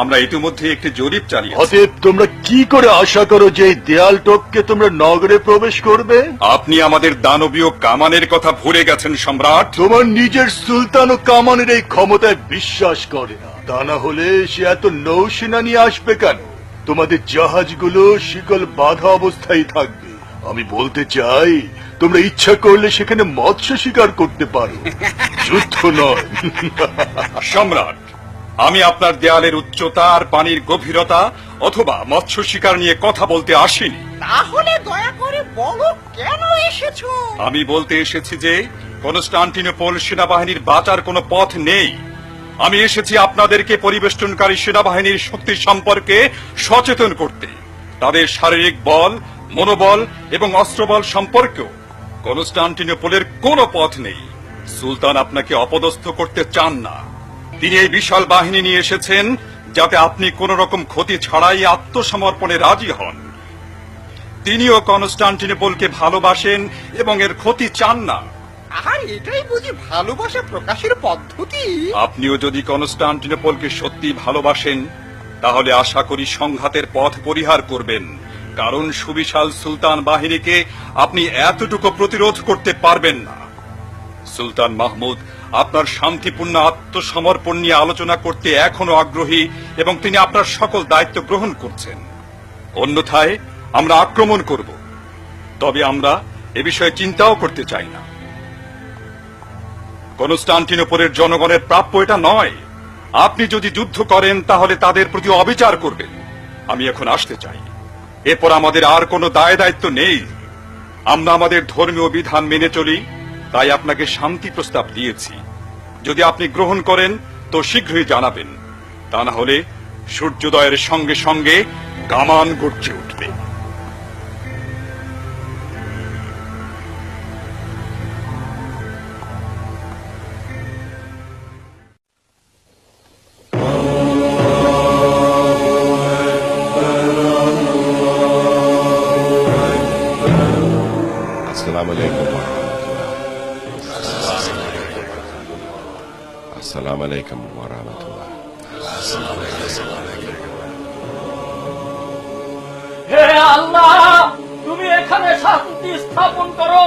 আমরা ইতিমধ্যে একটি জরিপ চালিয়েছি। অতএব তোমরা কি করে আশা করো যে এই দেয়াল টপকে তোমরা নগরে প্রবেশ করবে? আপনি আমাদের দানবীয় কামানের কথা ভুলে গেছেন সম্রাট। তোমার নিজের সুলতান ও কামানের এই ক্ষমতায় বিশ্বাস করে না, তা না হলে সে এত নৌসেনা নিয়ে আসবে কেন? তোমাদের জাহাজগুলো শিকল বাঁধা অবস্থায় থাকবে। আমি বলতে চাই, তোমরা ইচ্ছা করলে সেখানে মৎস্য শিকার করতে পারো, যুদ্ধ নয়। সম্রাট, আমি আপনার দেয়ালের উচ্চতা আর পানির গভীরতা অথবা মৎস্য শিকার নিয়ে কথা বলতে আসিনি। তাহলে দয়া করে বলো কেন এসেছো? আমি বলতে এসেছি যে কনস্টান্টিনোপল সেনাবাহিনীর বাঁচার কোনো পথ নেই। আমি এসেছি আপনাদেরকে পরিবেষ্টনকারী সেনাবাহিনীর শক্তি সম্পর্কে সচেতন করতে। তাদের শারীরিক বল, মনোবল এবং অস্ত্রবল সম্পর্কেও কনস্টান্টিনোপলের কোনো পথ নেই। সুলতান আপনাকে অপদস্থ করতে চান না। তিনি এই বিশাল বাহিনী নিয়ে এসেছেন যাতে আপনি কোন রকম ক্ষতি ছাড়াই আত্মসমর্পণে রাজি হন। তিনিও কনস্টান্টিনোপলকে ভালোবাসেন এবং এর ক্ষতি চান না। আর এটাই বুঝি ভালোবাসা প্রকাশের পদ্ধতি? আপনিও যদি কনস্টান্টিনোপলকে সত্যি ভালোবাসেন তাহলে আশা করি সংঘাতের পথ পরিহার করবেন, কারণ সুবিশাল সুলতান বাহিনীকে আপনি এতটুকু প্রতিরোধ করতে পারবেন না। সুলতান মাহমুদ আপনার শান্তিপূর্ণ আত্মসমর্পণ নিয়ে আলোচনা করতে এখনো আগ্রহী এবং তিনি আপনার সকল দায়িত্ব গ্রহণ করছেন। অন্যথায় আমরা আক্রমণ করব, তবে আমরা এ বিষয়ে চিন্তাও করতে চাই না। কনস্টান্টিনোপলের জনগণের প্রাপ্য এটা নয়। আপনি যদি যুদ্ধ করেন তাহলে তাদের প্রতি অবিচার করবেন। আমি এখন আসতে চাই। এরপর আমাদের আর কোনো দায় দায়িত্ব নেই। আমরা আমাদের ধর্মীয় বিধান মেনে চলি, তাই আপনাকে শান্তি প্রস্তাব দিয়েছি। যদি আপনি গ্রহণ করেন তো শীঘ্রই জানাবেন, তা না হলে সূর্যোদয়ের সঙ্গে সঙ্গে কামান গর্জে উঠবে। Assalamu alaikum Assalamu alaikum wa rahmatullah. হে আল্লাহ, তুমি এখানে শান্তি স্থাপন করো।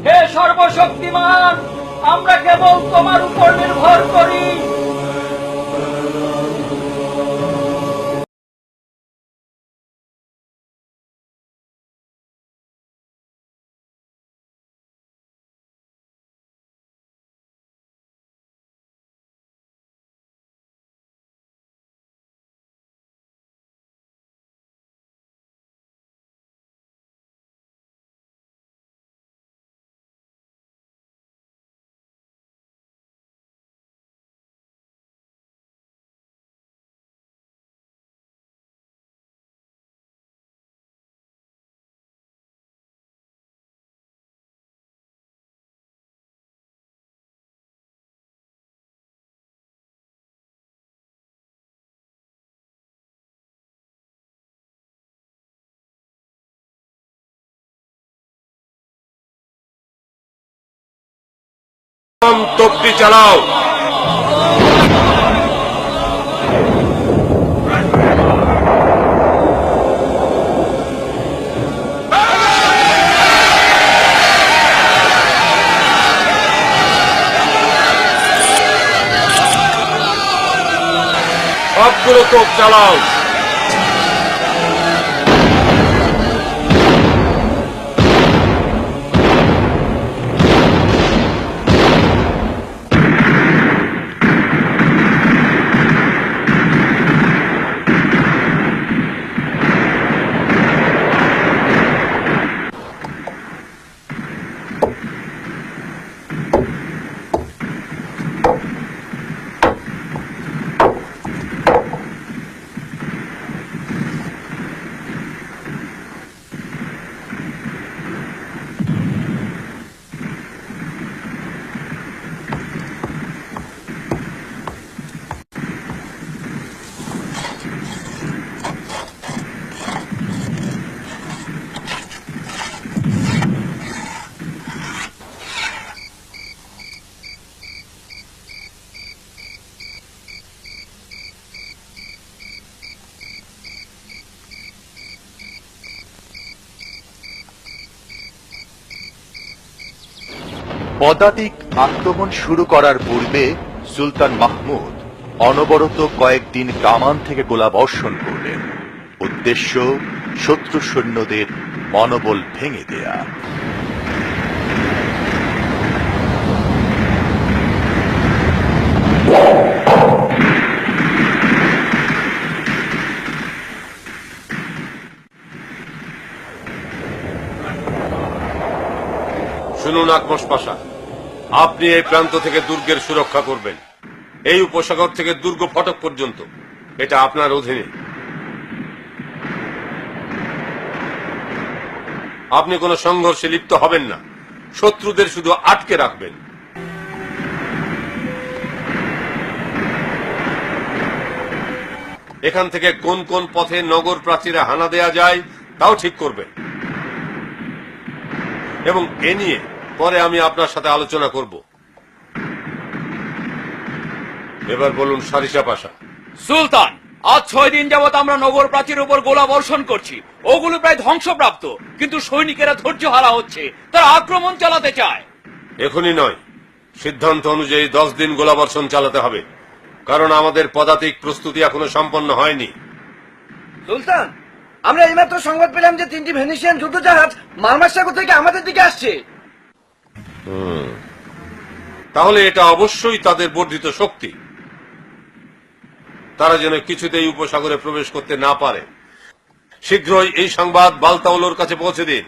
হে সর্বশক্তিমান, আমরা কেবল তোমার উপর নির্ভর করি। প্রথম তোপটি চালাও। সবগুলো তোপ চালাও। পদাতিক আক্রমণ শুরু করার পূর্বে সুলতান মাহমুদ অনবরত কয়েকদিন কামান থেকে গোলা বর্ষণ করলেন। উদ্দেশ্য শত্রু সৈন্যদের মনোবল ভেঙে দেয়া। শুনুন আকমশ পাশা, আপনি এই প্রান্ত থেকে দুর্গের সুরক্ষা করবেন। এই উপসাগর থেকে দুর্গ ফটক পর্যন্ত এটা আপনার অধীনে। আপনি কোনো সংঘর্ষে লিপ্ত হবেন না, শত্রুদের শুধু আটকে রাখবেন। এখান থেকে কোন কোন পথে নগর প্রাচীরে হানা দেয়া যায় তাও ঠিক করবেন, এবং এ নিয়ে পরে আমি আপনার সাথে আলোচনা করব। এবার বলুন সারিসা পাশা। সুলতান, আজ 6 দিন যাবত আমরা নগর প্রাচীরের উপর গোলা বর্ষণ করছি। ওগুলো প্রায় ধ্বংসপ্রাপ্ত, কিন্তু সৈনিকেরা ধৈর্য হারা হচ্ছে, তারা আক্রমণ চালাতে চায়। এখনই নয়, সিদ্ধান্ত অনুযায়ী 10 দিন গোলাবর্ষণ চালাতে হবে, কারণ আমাদের পদাতিক প্রস্তুতি এখনো সম্পন্ন হয়নি। সুলতান, আমরা এইমাত্র সংবাদ পেলাম যে 3টি ভেনিসিয়ান যুদ্ধজাহাজ মারমার সাগর থেকে আমাদের দিকে আসছে। তাহলে এটা অবশ্যই তাদের বর্ধিত শক্তি। তারা যেন কিছুতেই উপসাগরে প্রবেশ করতে না পারে। শীঘ্রই এই সংবাদ বালতাউলোর কাছে পৌঁছে দিন।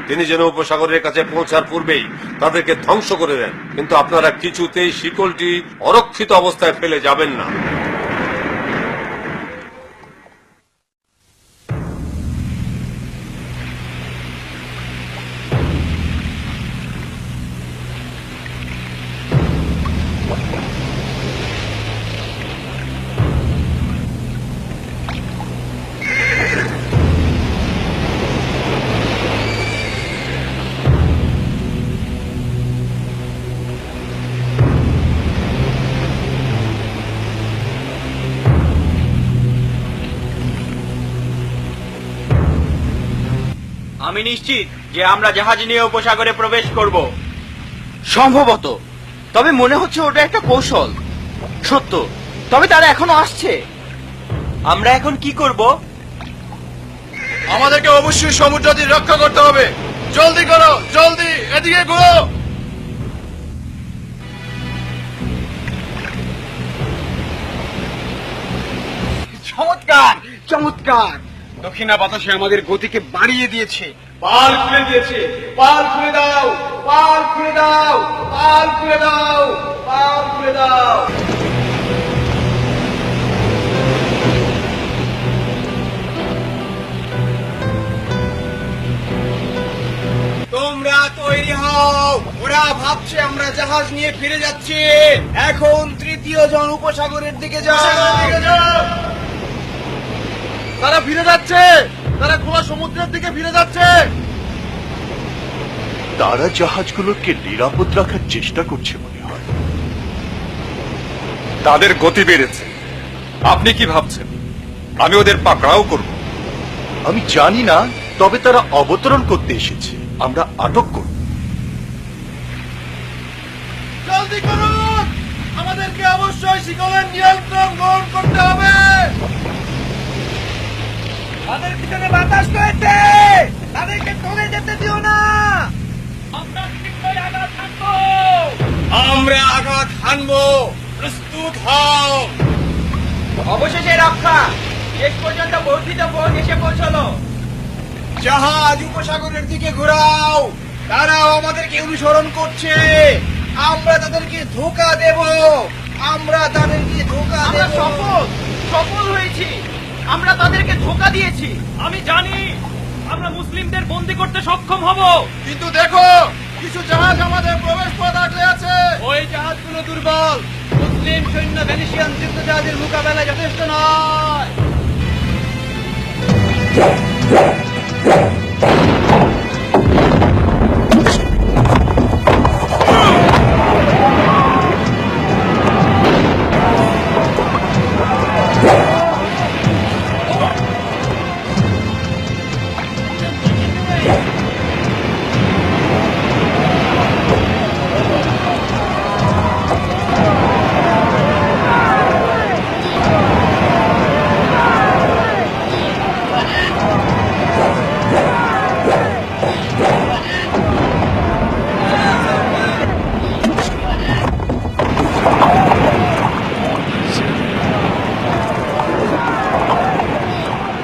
তিনি যেন উপসাগরের কাছে পৌঁছার পূর্বেই তাদেরকে ধ্বংস করে দেন, কিন্তু আপনারা কিছুতেই শিকলটি অরক্ষিত অবস্থায় ফেলে যাবেন না। আমি নিশ্চিত যে আমরা জাহাজ নিয়ে উপসাগরে প্রবেশ করব। সম্ভবত, তবে মনে হচ্ছে ওটা একটা কৌশল। সত্য, তবে তারা এখনো আসছে। আমরা এখন কি করব? আমাদেরকে অবশ্যই সমুদ্রটি রক্ষা করতে হবে। জলদি করো, জলদি এদিকে ঘুরো। চমৎকার, চমৎকার। দক্ষিণা বাতাসে আমাদের গতিকে বাড়িয়ে দিয়েছে। পাল খুলে দিয়েছে। পাল খুলে দাও, পাল খুলে দাও, পাল খুলে দাও, পাল খুলে দাও। তোমরা তৈরি হও। ওরা ভাবছে আমরা জাহাজ নিয়ে ফিরে যাচ্ছি। এখন 3য় জন উপসাগরের দিকে যাও। তারা ফিরে যাচ্ছে। তারা খোলা সমুদ্রের দিকে ফিরে যাচ্ছে। তারা জাহাজগুলোকে নিরাপদ রাখার চেষ্টা করছে মনে হয়। তাদের গতি বেড়েছে। আপনি কি ভাবছেন আমি ওদের পাকড়াও করব? আমি জানি না, তবে তারা অবতরণ করতে এসেছে। আমরা আটক করব। জলদি করুন, আমাদেরকে অবশ্যই শিকলের নিয়ন্ত্রণ গ্রহণ করতে হবে। তাদের পিছনে বাতাস রয়েছে, তাদেরকে চলে যেতে দিও না। আমরা আঘাত হানবো, প্রস্তুত হও। অবশেষে রক্ষা, শেষ পর্যন্ত বর্ধিত বোন এসে পৌঁছলো। জাহাজ উপসাগরের দিকে ঘোরাও, তারাও আমাদেরকে অনুসরণ করছে। আমরা তাদেরকে ধোঁকা দেব, আমরা তাদেরকে ধোঁকা দেব। সফল হয়েছি, আমরা তাদেরকে ধোঁকা দিয়েছি। আমি জানি আমরা মুসলিমদের বন্দি করতে সক্ষম হব, কিন্তু দেখো, কিছু জাহাজ আমাদের প্রবেশ পথ আটকে আছে। ওই জাহাজগুলো দুর্বল, মুসলিম সৈন্য ভেনিসিয়ান যুদ্ধ জাহাজের মোকাবেলায় যথেষ্ট নয়।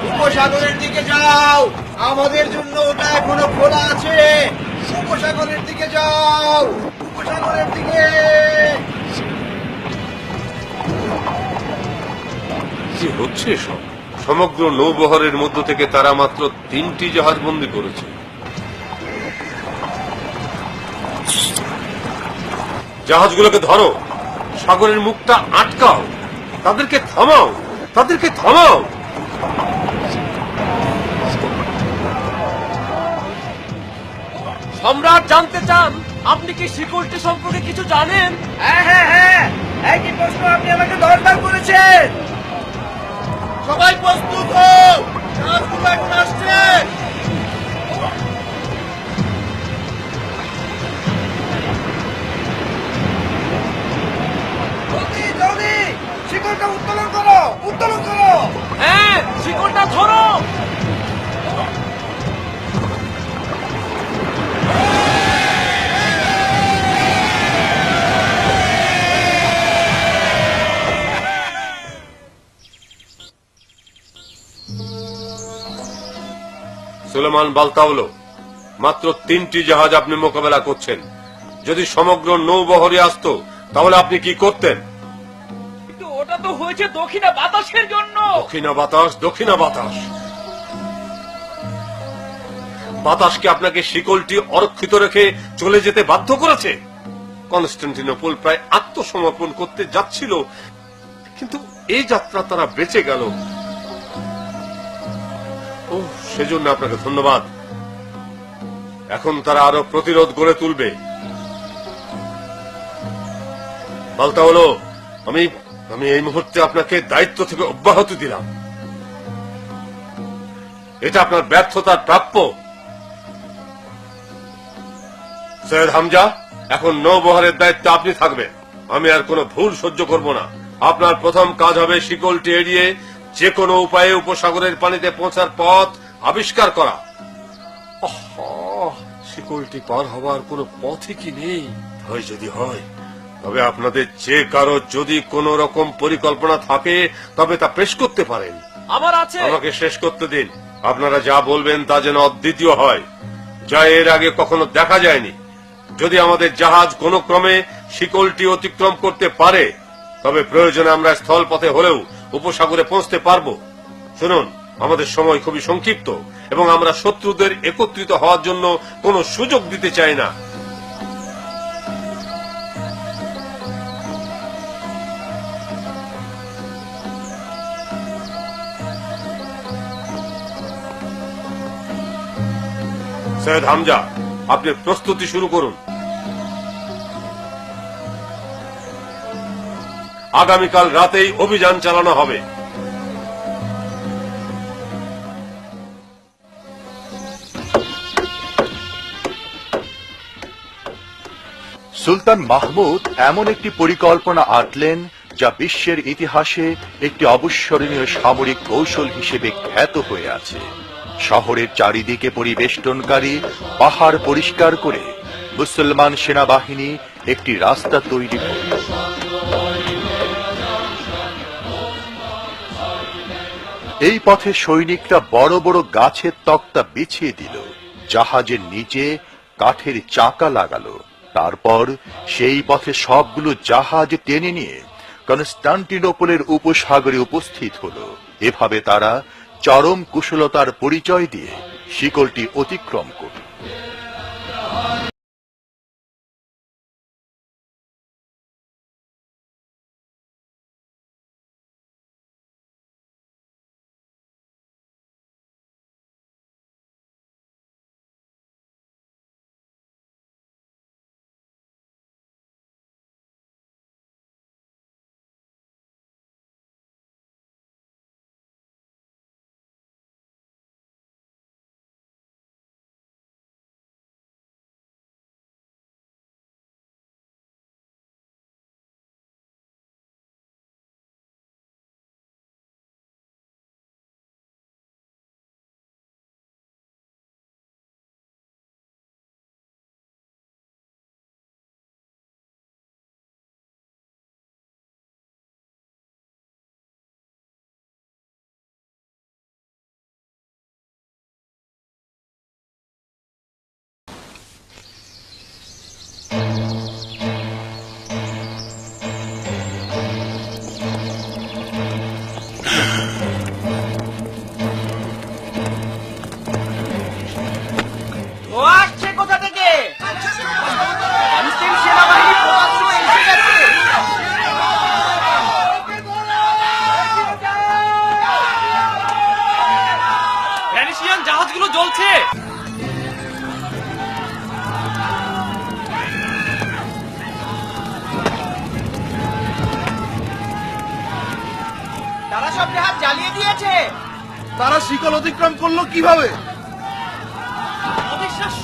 উপসাগরের দিকে যাও, আমাদের জন্য ওটা এখনো খোলা আছে। উপসাগরের দিকে যাও, উপসাগরের দিকে। কি হচ্ছে এসব? সমগ্র নৌবহরের মধ্য থেকে তারা মাত্র 3টি জাহাজ বন্দী করেছে। জাহাজগুলোকে ধরো, সাগরের মুখটা আটকাও, তাদেরকে থামাও, তাদেরকে থামাও। সম্রাট জানতে চান আপনি কি শিকলটি সম্পর্কে কিছু জানেন? হ্যাঁ, একই প্রশ্ন আপনি আমাকে 10 বার করেছেন। সবাই প্রস্তুত হও, জাহাজগুলো এখন আসছে। জলদি শিকলটা উত্তোলন করো, উত্তোলন করো। হ্যাঁ, শিকলটা ধরো। সুলেমান বালতাওলো, মাত্র 3টি জাহাজ আপনি মোকাবেলা করছেন। যদি সমগ্র নৌবহরে আসতো তাহলে আপনি কি করতেন? কিন্তু ওটা তো হয়েছে দক্ষিণা বাতাসের জন্য। দক্ষিণা বাতাস, দক্ষিণা বাতাস। বাতাসকে আপনাকে শিকলটি অরক্ষিত রেখে চলে যেতে বাধ্য করেছে। কনস্টান্টিনোপল প্রায় আত্মসমর্পণ করতে যাচ্ছিল, কিন্তু এই যাত্রা তারা বেঁচে গেল। ও, সেজন্য আপনাকে ধন্যবাদ। এখন তারা আরো প্রতিরোধ গড়ে তুলবে। বালতাওলো, আমি এই মুহূর্তে আপনাকে দায়িত্ব থেকে অব্যাহতি দিলাম। এটা আপনার ব্যর্থতার প্রাপ্য। সৈয়দ হামজা, এখন নৌবহরের দায়িত্ব আপনি থাকবেন। আমি আর কোনো ভুল সহ্য করব না। আপনার প্রথম কাজ হবে শিকলটি এড়িয়ে যে কোনো উপায়ে উপসাগরের পানিতে পৌঁছার পথ আবিষ্কার করা। শিকলটি পার হওয়ার কোনো পথই কি নেই? হয় যদি হয়, তবে আপনাদের যে কারো যদি কোন রকম পরিকল্পনা থাকে তবে তা পেশ করতে পারেন। আমার আছে। আমাকে শেষ করতে দিন। আপনারা যা বলবেন তা যেন অদ্বিতীয় হয়, যা এর আগে কখনো দেখা যায়নি। যদি আমাদের জাহাজ কোনো ক্রমে শিকলটি অতিক্রম করতে পারে, তবে প্রয়োজনে আমরা স্থল পথে হলেও উপসাগরে পৌঁছতে পারবো। শুনুন, আমাদের সময় খুবই সংক্ষিপ্ত এবং আমরা শত্রুদের একত্রিত হওয়ার জন্য কোনো সুযোগ দিতে চাই না। সৈয়দ হামজা, আপনি প্রস্তুতি শুরু করুন। আগামীকাল রাতেই অভিযান চালানো হবে। সুলতান মাহমুদ এমন একটি পরিকল্পনা আঁটলেন যা বিশ্বের ইতিহাসে একটি অবিস্মরণীয় সামরিক কৌশল হিসেবে খ্যাত হয়ে আছে। শহরের চারিদিকে পরিবেষ্টনকারী পাহাড় পরিষ্কার করে মুসলমান সেনাবাহিনী একটি রাস্তা তৈরি করল। এই পথে সৈনিকরা বড় বড় গাছের তক্তা বিছিয়ে দিল, জাহাজের নিচে কাঠের চাকা লাগালো। তারপর সেই পথে সবগুলো জাহাজ টেনে নিয়ে কনস্টান্টিনোপলের উপসাগরে উপস্থিত হলো। এভাবে তারা চরম কুশলতার পরিচয় দিয়ে শিকলটি অতিক্রম করল। ও আসছে কোথা থেকে? মুসলিম সেনাবাহিনী প্রবাসী এসে গেছে। ভ্যানিশিয়ান জাহাজগুলো জ্বলছে। তারা সব জাহাজ জ্বালিয়ে দিয়েছে। তারা শিকল অতিক্রম করলো কিভাবে? অবিশ্বাস্য,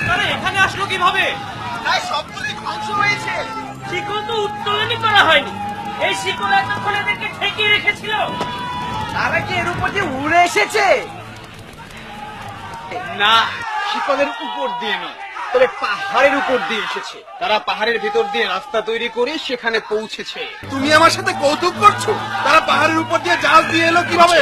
তারা এখানে আসলো কিভাবে? তাই সবগুলি ধ্বংস হয়েছে। শিকল তো উত্তোলনই করা হয়নি। এই শিকল এতক্ষণ এদেরকে ঠেকিয়ে রেখেছিল। তারা কি এর উপর দিয়ে উড়ে এসেছে? না, শিকলের উপর দিয়ে নয়, তবে পাহাড়ের উপর দিয়ে এসেছে। তারা পাহাড়ের ভিতর দিয়ে রাস্তা তৈরি করে সেখানে পৌঁছেছে। তুমি আমার সাথে কৌতুক করছো? তারা পাহাড়ের উপর দিয়ে জাহাজ দিয়ে এলো কিভাবে?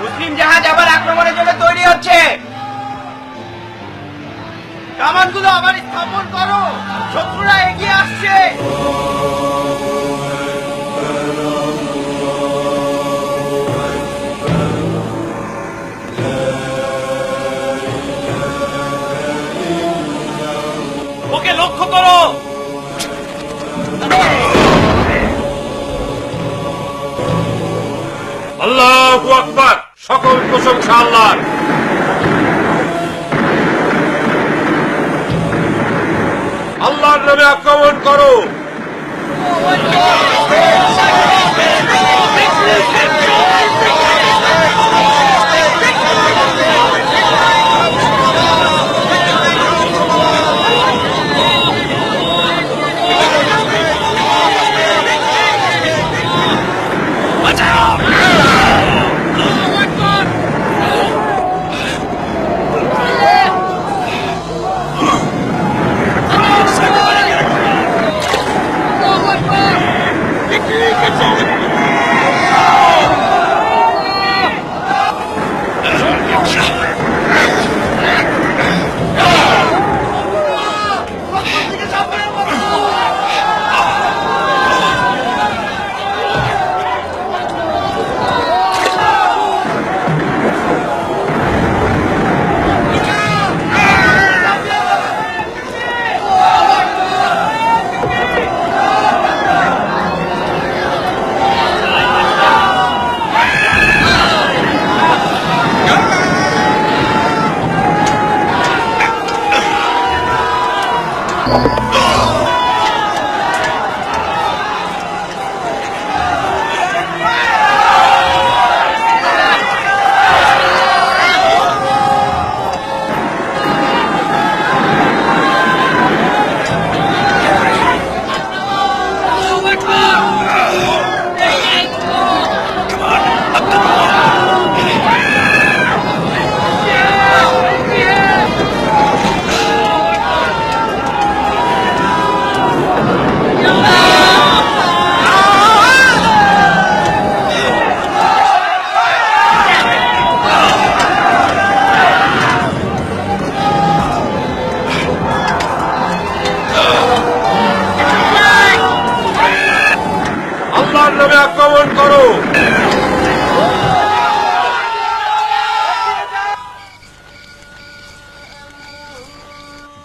মুসলিম জাহাজ আবার আক্রমণের জন্য তৈরি হচ্ছে। কামানগুলো আবার স্থাপন করো, শত্রুরা এগিয়ে আসছে। ওকে লক্ষ্য করো। আল্লাহু আকবার, সকল প্রশংসা আল্লাহর। আল্লাহর নামে আক্রমণ করো।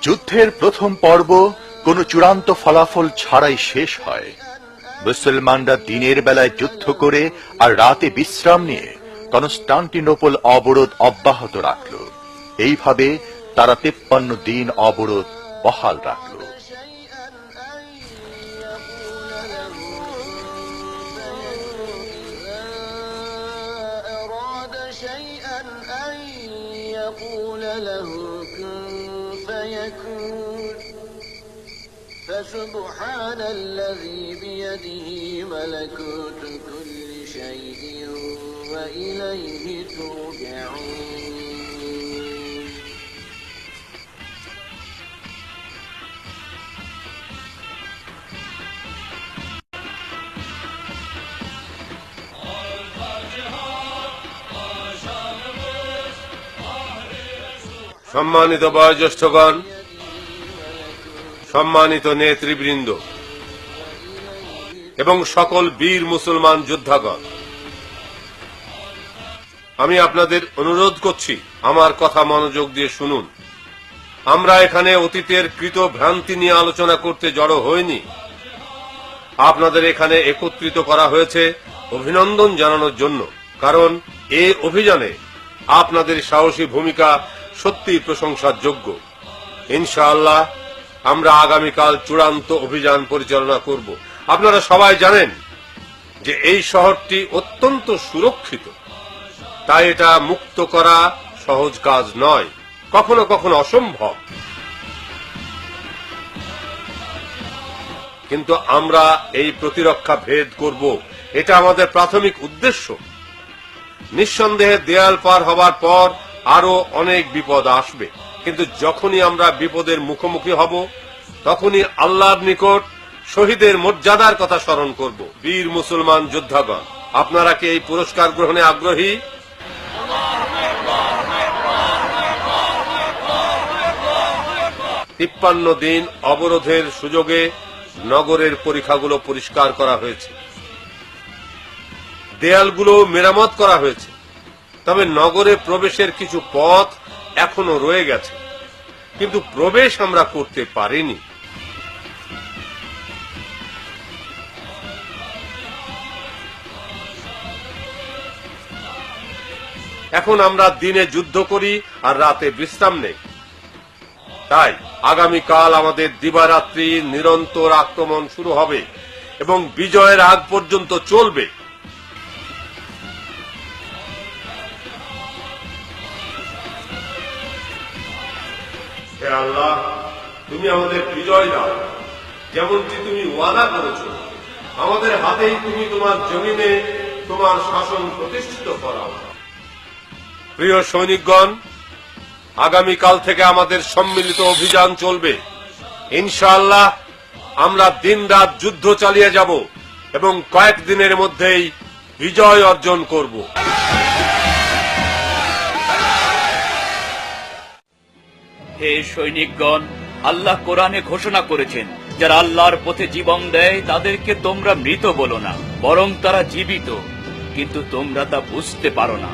যুদ্ধের প্রথম পর্ব কোনো চূড়ান্ত ফলাফল ছাড়াই শেষ হয়। মুসলমানরা দিনের বেলায় যুদ্ধ করে আর রাতে বিশ্রাম নিয়ে কনস্টান্টিনোপল অবরোধ অব্যাহত রাখল। এইভাবে তারা 53 দিন অবরোধ বহাল রাখল। فسبحان الذي بيده ملكوت كل شيء وإليه ترجعون সম্মানিত বয়োজ্যেষ্ঠগণ, সম্মানিত নেতৃবৃন্দ এবং সকল বীর মুসলমান যোদ্ধাগণ, আমি আপনাদের অনুরোধ করছি আমার কথা মনোযোগ দিয়ে শুনুন। আমরা এখানে অতীতের কৃত ভ্রান্তি নিয়ে আলোচনা করতে জড়ো হইনি। আপনাদের এখানে একত্রিত করা হয়েছে অভিনন্দন জানানোর জন্য, কারণ এই অভিযানে আপনাদের সাহসী ভূমিকা সত্যিই প্রশংসার যোগ্য। ইনশাআল্লাহ আমরা আগামীকাল চূড়ান্ত অভিযান পরিচালনা করব। আপনারা সবাই জানেন যে এই শহরটি অত্যন্ত সুরক্ষিত, তাই এটা মুক্ত করা সহজ কাজ নয়, কখনো কখনো অসম্ভব। কিন্তু আমরা এই প্রতিরক্ষা ভেদ করব, এটা আমাদের প্রাথমিক উদ্দেশ্য। নিঃসন্দেহে দেয়াল পার হবার পর আরো অনেক বিপদ আসবে, কিন্তু যখনই আমরা বিপদের মুখোমুখি হব তখনই আল্লাহর নিকট শহীদের মর্যাদার কথা স্মরণ করব। বীর মুসলমান যোদ্ধাগণ, আপনারা কি এই পুরস্কার গ্রহণে আগ্রহী? 53 দিন অবরোধের সুযোগে নগরের পরিখাগুলো পরিষ্কার করা হয়েছে, দেয়ালগুলো মেরামত করা হয়েছে, তবে নগরে প্রবেশের কিছু পথ এখনো রয়ে গেছে, কিন্তু প্রবেশ আমরা করতে পারিনি। এখন আমরা দিনে যুদ্ধ করি আর রাতে বিশ্রাম নেই। তাই আগামীকাল আমাদের দিবারাত্রি নিরন্তর আক্রমণ শুরু হবে এবং বিজয়ের আগ পর্যন্ত চলবে। হে আল্লাহ, তুমি আমাদের বিজয় দাও, যেমনটি তুমি ওয়াদা করেছো। আমাদের হাতেই তুমি তোমার জমিনে তোমার শাসন প্রতিষ্ঠিত করাও। প্রিয় সৈনিকগণ, আগামীকাল থেকে আমাদের সম্মিলিত অভিযান চলবে। ইনশাআল্লাহ আমরা দিনরাত যুদ্ধ চালিয়ে যাব এবং কয়েকদিনের মধ্যেই বিজয় অর্জন করব। হে সৈনিকগণ, আল্লাহ কোরআনে ঘোষণা করেছেন, যারা আল্লাহর পথে জীবন দেয় তাদেরকে তোমরা মৃত বলো না, বরং তারা জীবিত, কিন্তু তোমরা তা বুঝতে পারো না।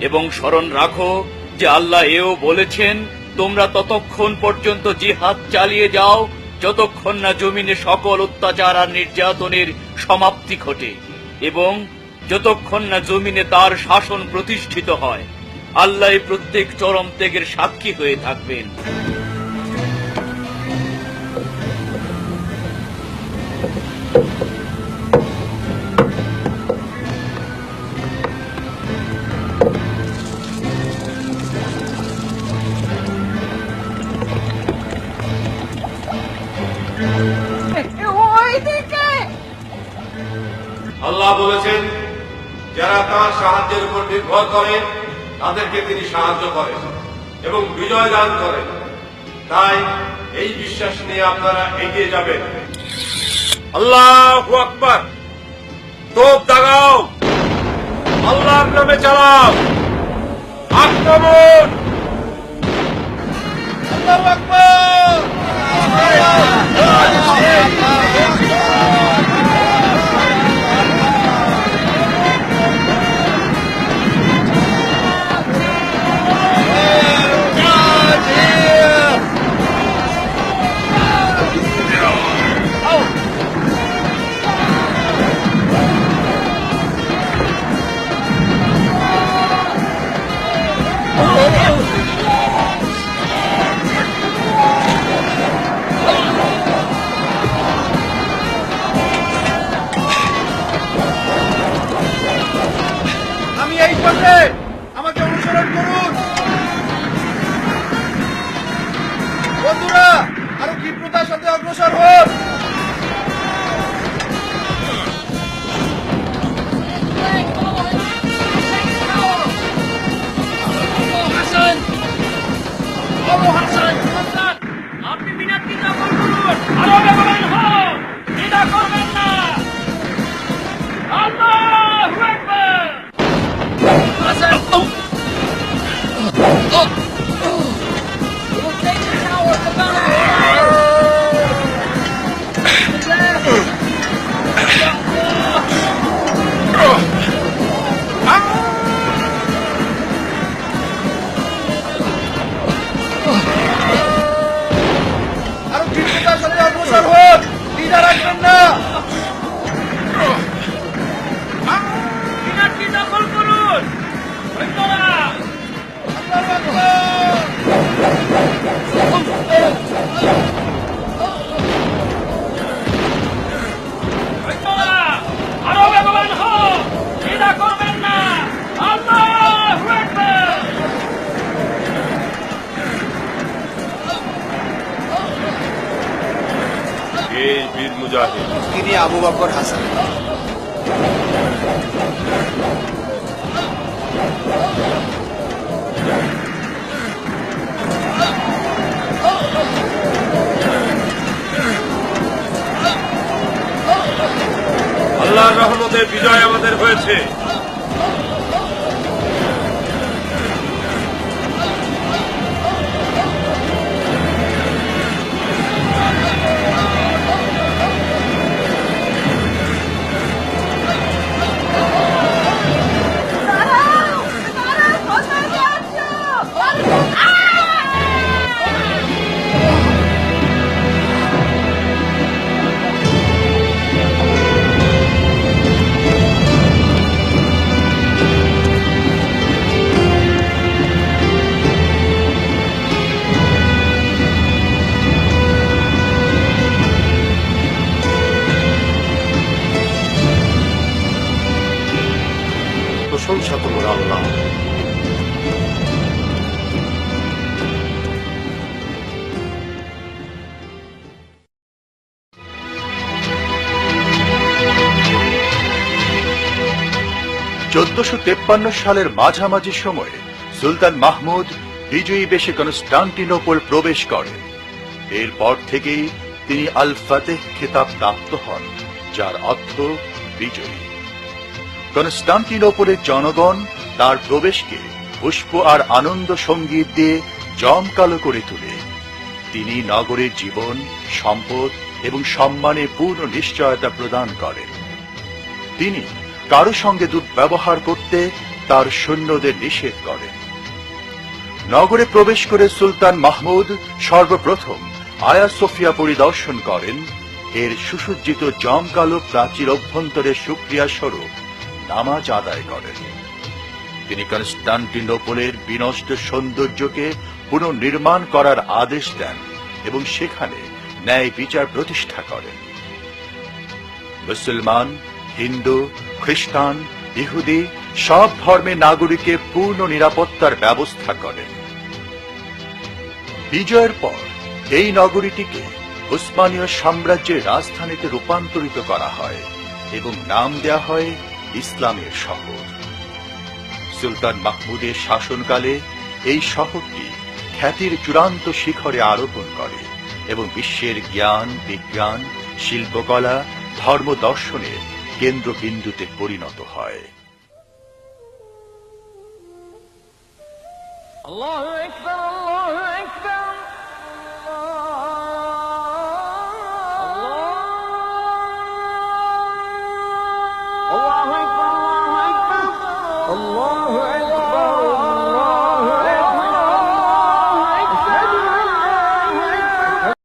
এবং স্মরণ রাখো যে আল্লাহ এও বলেছেন, তোমরা ততক্ষণ পর্যন্ত জিহাদ চালিয়ে যাও যতক্ষণ না জমিনে সকল অত্যাচার আর নির্যাতনের সমাপ্তি ঘটে এবং যতক্ষণ না জমিনে তার শাসন প্রতিষ্ঠিত হয়। আল্লাহ প্রত্যেক চরম ত্যাগের সাক্ষী হয়ে থাকবেন। আল্লাহ বলেছেন, যারা তাঁর সাহায্যের উপর নির্ভর করে তাদেরকে তিনি সাহায্য করেন এবং বিজয় দান করেন। তাই এই বিশ্বাস নিয়ে আপনারা এগিয়ে যাবেন। আল্লাহু আকবার! তোপ দাগাও, আল্লাহর নামে চালাও, আক্রমণ! আল্লাহু আকবার! পাশে আমাকে অনুসরণ করুন। বন্ধুরা, আরো ক্ষিপ্রতার সাথে অগ্রসর হন। আপনি মিনারটি দখল করুন, আরো বেগবান হন, দ্বিধা করবেন না। আল্লাহু আকবার। আরো ক্ষিপ্রতার সাথে অগ্রসর হন, দ্বিধা রাখবেন না। মিনারটি দখল করুন, সৈন্যরা। আল্লাহু আকবার। সৈন্যরা, আরো বেগবান হন, দ্বিধা করবেন না। আল্লাহু আকবার। এই বীর মুজাহিদ তিনি আবু বকর হাসান। আল্লাহর রহমতের বিজয় আমাদের হয়েছে। প্রশংসা তোমার আল্লাহ। সালের মাঝামাঝি সময়ে সুলতান মাহমুদ বিজয়ী বেশে কনস্টান্টিনোপল প্রবেশ করেন। এরপর থেকেই তিনি আল ফাতেহ খেতাব প্রাপ্ত হন, যার অর্থ বিজয়ী। কনস্টান্টিনোপলের জনগণ তার প্রবেশকে পুষ্প আর আনন্দ সঙ্গীত দিয়ে জমকালো করে তোলে। তিনি নগরের জীবন, সম্পদ এবং সম্মানে পূর্ণ নিশ্চয়তা প্রদান করেন। তিনি কারো সঙ্গে দুর্ব্যবহার করতে তার সৈন্যদের নিষেধ করেন। নগরে প্রবেশ করে সুলতান মাহমুদ সর্বপ্রথম আয়া সোফিয়া পরিদর্শন করেন। এর সুসজ্জিত জমকালো প্রাচীর অভ্যন্তরে সুক্রিয়া স্বরূপ নামাজ আদায় করেন। তিনি কনস্টান্টিনোপলের বিনষ্ট সৌন্দর্যকে পুনর্নির্মাণ করার আদেশ দেন এবং সেখানে ন্যায় বিচার প্রতিষ্ঠা করেন। মুসলমান, হিন্দু, খ্রিস্টান, ইহুদি সব ধর্মের নাগরিকের পূর্ণ নিরাপত্তার ব্যবস্থা করেন। বিজয়ের পর এই নগরীটিকে উসমানীয় সাম্রাজ্যের রাজধানীতে রূপান্তরিত করা হয় এবং নাম দেয়া হয় ইসলামের শহর। সুলতান মাহমুদের শাসনকালে এই শহরটি খ্যাতির চূড়ান্ত শিখরে আরোহণ করে এবং বিশ্বের জ্ঞান, বিজ্ঞান, শিল্পকলা, ধর্ম দর্শনের কেন্দ্রবিন্দুতে পরিণত হয়। আল্লাহু আকবার, আল্লাহু আকবার। আল্লাহু আকবার, আল্লাহু আকবার। আল্লাহু আকবার।